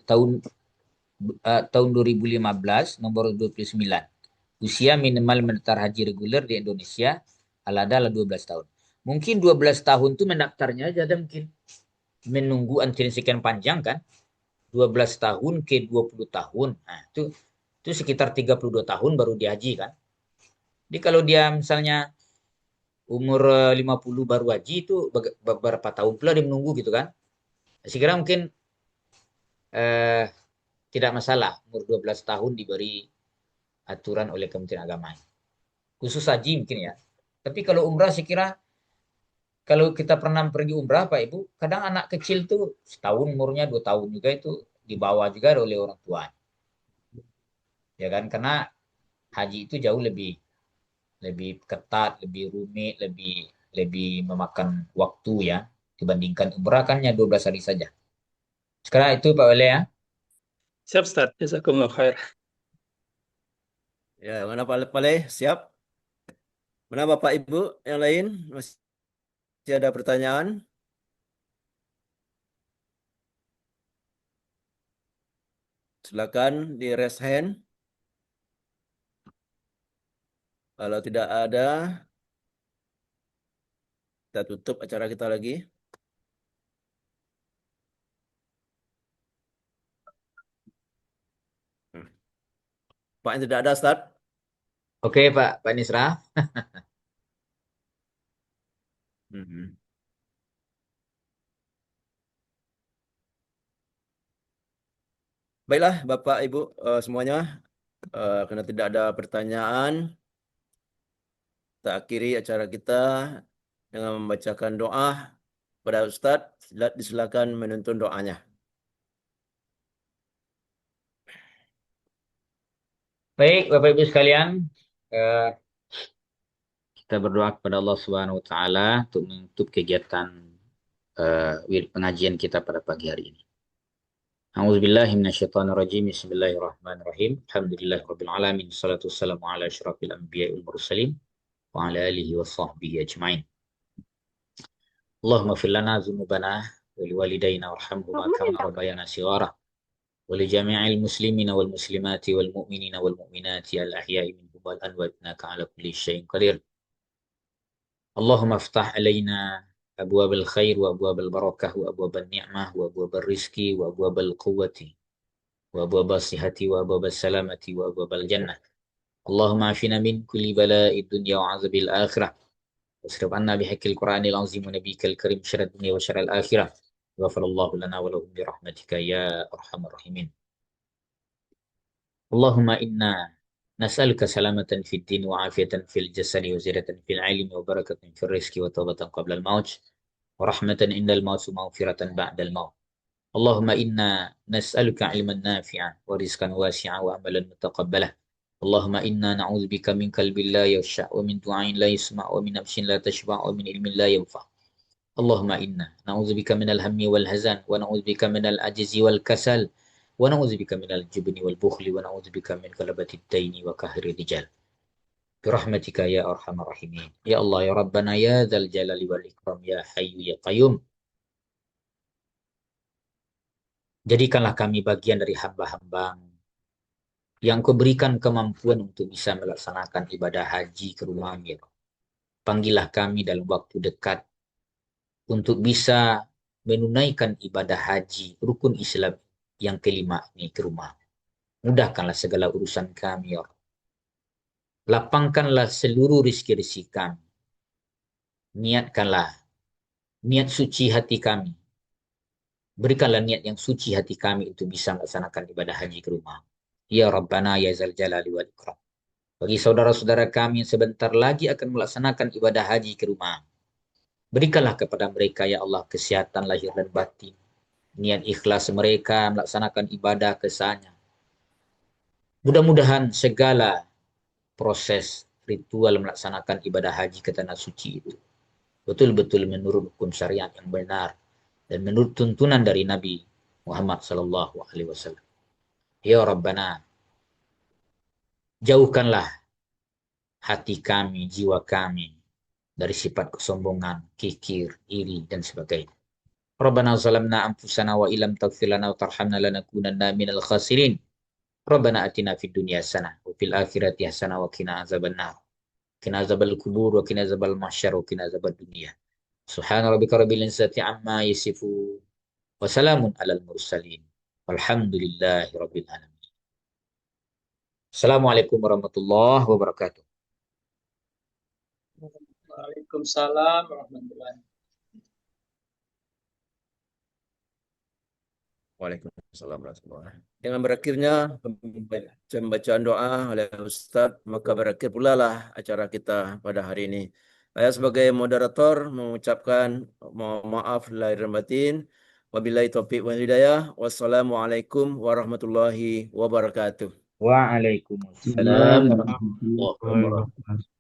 tahun 2015 nomor 29. Usia minimal mendaftar haji reguler di Indonesia adalah 12 tahun. Mungkin 12 tahun itu mendaftarnya aja ada mungkin menunggu antrian sekian panjang kan. 12 tahun ke 20 tahun. Nah, itu sekitar 32 tahun baru dihaji kan. Jadi kalau dia misalnya umur 50 baru haji itu beberapa tahun pula dia menunggu gitu kan. Saya kira mungkin tidak masalah umur 12 tahun diberi aturan oleh Kementerian Agama. Khusus haji mungkin ya. Tapi kalau umrah saya kira kalau kita pernah pergi umrah Pak Ibu, kadang anak kecil tuh setahun umurnya 2 tahun juga itu dibawa juga oleh orang tua. Ya kan karena haji itu jauh lebih ketat, lebih rumit, lebih memakan waktu ya dibandingkan umrah kan hanya 12 hari saja. Sekarang itu Pak Wale ya. Siap, Ustaz. Jazakumullah khair. Ya, mana Pak Pale? Siap? Mana Bapak Ibu yang lain? Masih ada pertanyaan? Silakan di raise hand. Kalau tidak ada, kita tutup acara kita lagi. Pak yang tidak ada, Ustaz. Oke Pak Nisra. Baiklah Bapak Ibu semuanya, karena tidak ada pertanyaan, kita akhiri acara kita dengan membacakan doa pada Ustadz. Disilakan menuntun doanya. Baik Bapak Ibu sekalian, kita berdoa kepada Allah Subhanahu wa taala untuk menutup kegiatan pengajian kita pada pagi hari ini. A'udzubillahi minasyaitonirrajim. Bismillahirrahmanirrahim. Alhamdulillahirabbil alamin. Wassalatu wassalamu ala asyrafil anbiya'i wal mursalin wa ala alihi wa sahbihi ajmain. Allahumma fir lana dzunubana wa liwalidayna warhamhuma kama rabbayana shighara wa li jami'il muslimina wal muslimati wal mu'minina wal mu'minati al ahya'i minhum wal amwat innaka ala kulli syai'in qadir. Allahumma iftah alaina أبواب الخير وأبواب البركة وأبواب النعمة وأبواب الرزق وأبواب القوة وأبواب الصحة وأبواب السلامة وأبواب الجنة. اللهم عافنا من كل بلاء الدنيا وعذاب الآخرة، واصرف عنا بحق القرآن العظيم ونبيك الكريم شر الدنيا وشر الآخرة. غفر الله لنا ولهم برحمتك يا أرحم الراحمين. اللهم إنا نسألك سلامة في الدين وعافية في الجسد وزيادة في العلم وبركة في الرزق وتوبة قبل الموت ورحمة عند الموت ومغفرة بعد الموت. اللهم إنا نسألك علما نافعا ورزقا واسعا وعملا متقبلا. اللهم إنا نعوذ بك من قلب لا يخشع ومن دعاء لا يسمع ومن نفس لا تشبع ومن علم لا ينفع. اللهم إنا نعوذ بك من الهم والحزن ونعوذ بك من العجز والكسل ونعوذ بك من الجبن والبخل ونعوذ بك من غلبة الدين وقهر الرجال برحمتك يا أرحم الراحمين. يا الله يا ربنا يا ذا الجلال والإكرام يا حي يا قيوم. Jadikanlah kami bagian dari hamba-hamba yang Kau berikan kemampuan untuk bisa melaksanakan ibadah haji ke rumah-Mu, ya Allah. Panggillah kami dalam waktu dekat untuk bisa menunaikan ibadah haji rukun Islam yang kelima ini ke rumah. Mudahkanlah segala urusan kami, ya Allah. Lapangkanlah seluruh rezeki-rezeki kami. Niatkanlah niat suci hati kami. Berikanlah niat yang suci hati kami untuk bisa melaksanakan ibadah haji ke rumah. Ya Rabbana ya Zal Jalali wal Ikram. Bagi saudara-saudara kami yang sebentar lagi akan melaksanakan ibadah haji ke rumah, berikanlah kepada mereka ya Allah kesehatan lahir dan batin, niat ikhlas mereka melaksanakan ibadah kesahnya. Mudah-mudahan segala proses ritual melaksanakan ibadah haji ke tanah suci itu betul-betul menurut hukum syariat yang benar dan menurut tuntunan dari Nabi Muhammad sallallahu alaihi wasallam. Ya Rabbana, jauhkanlah hati kami, jiwa kami dari sifat kesombongan, kikir, iri, dan sebagainya. Rabbana zalamna anfusana wa ilam taghfir lana wa tarhamna lanakunanna minal khasirin. Rabbana atina fid dunya hasanah wa fil akhirati hasanah wa qina azabannar. Qina azabal kubur wa qina azabal mahsyar wa qina azabad dunya. Subhana rabbika rabbil izzati amma yasifun wa salamun alal mursalin. Walhamdulillahi rabbil alamin. Assalamualaikum warahmatullahi wabarakatuh. Waalaikumsalam warahmatullahi. Waalaikumsalam warahmatullahi wabarakatuh. Dengan berakhirnya pembacaan doa oleh Ustadz, maka berakhir pula lah acara kita pada hari ini. Saya sebagai moderator mengucapkan mohon maaf lahir dan batin. Wabillahi taufiq wal hidayah. Wassalamualaikum warahmatullahi wabarakatuh. Waalaikumsalam warahmatullahi wabarakatuh.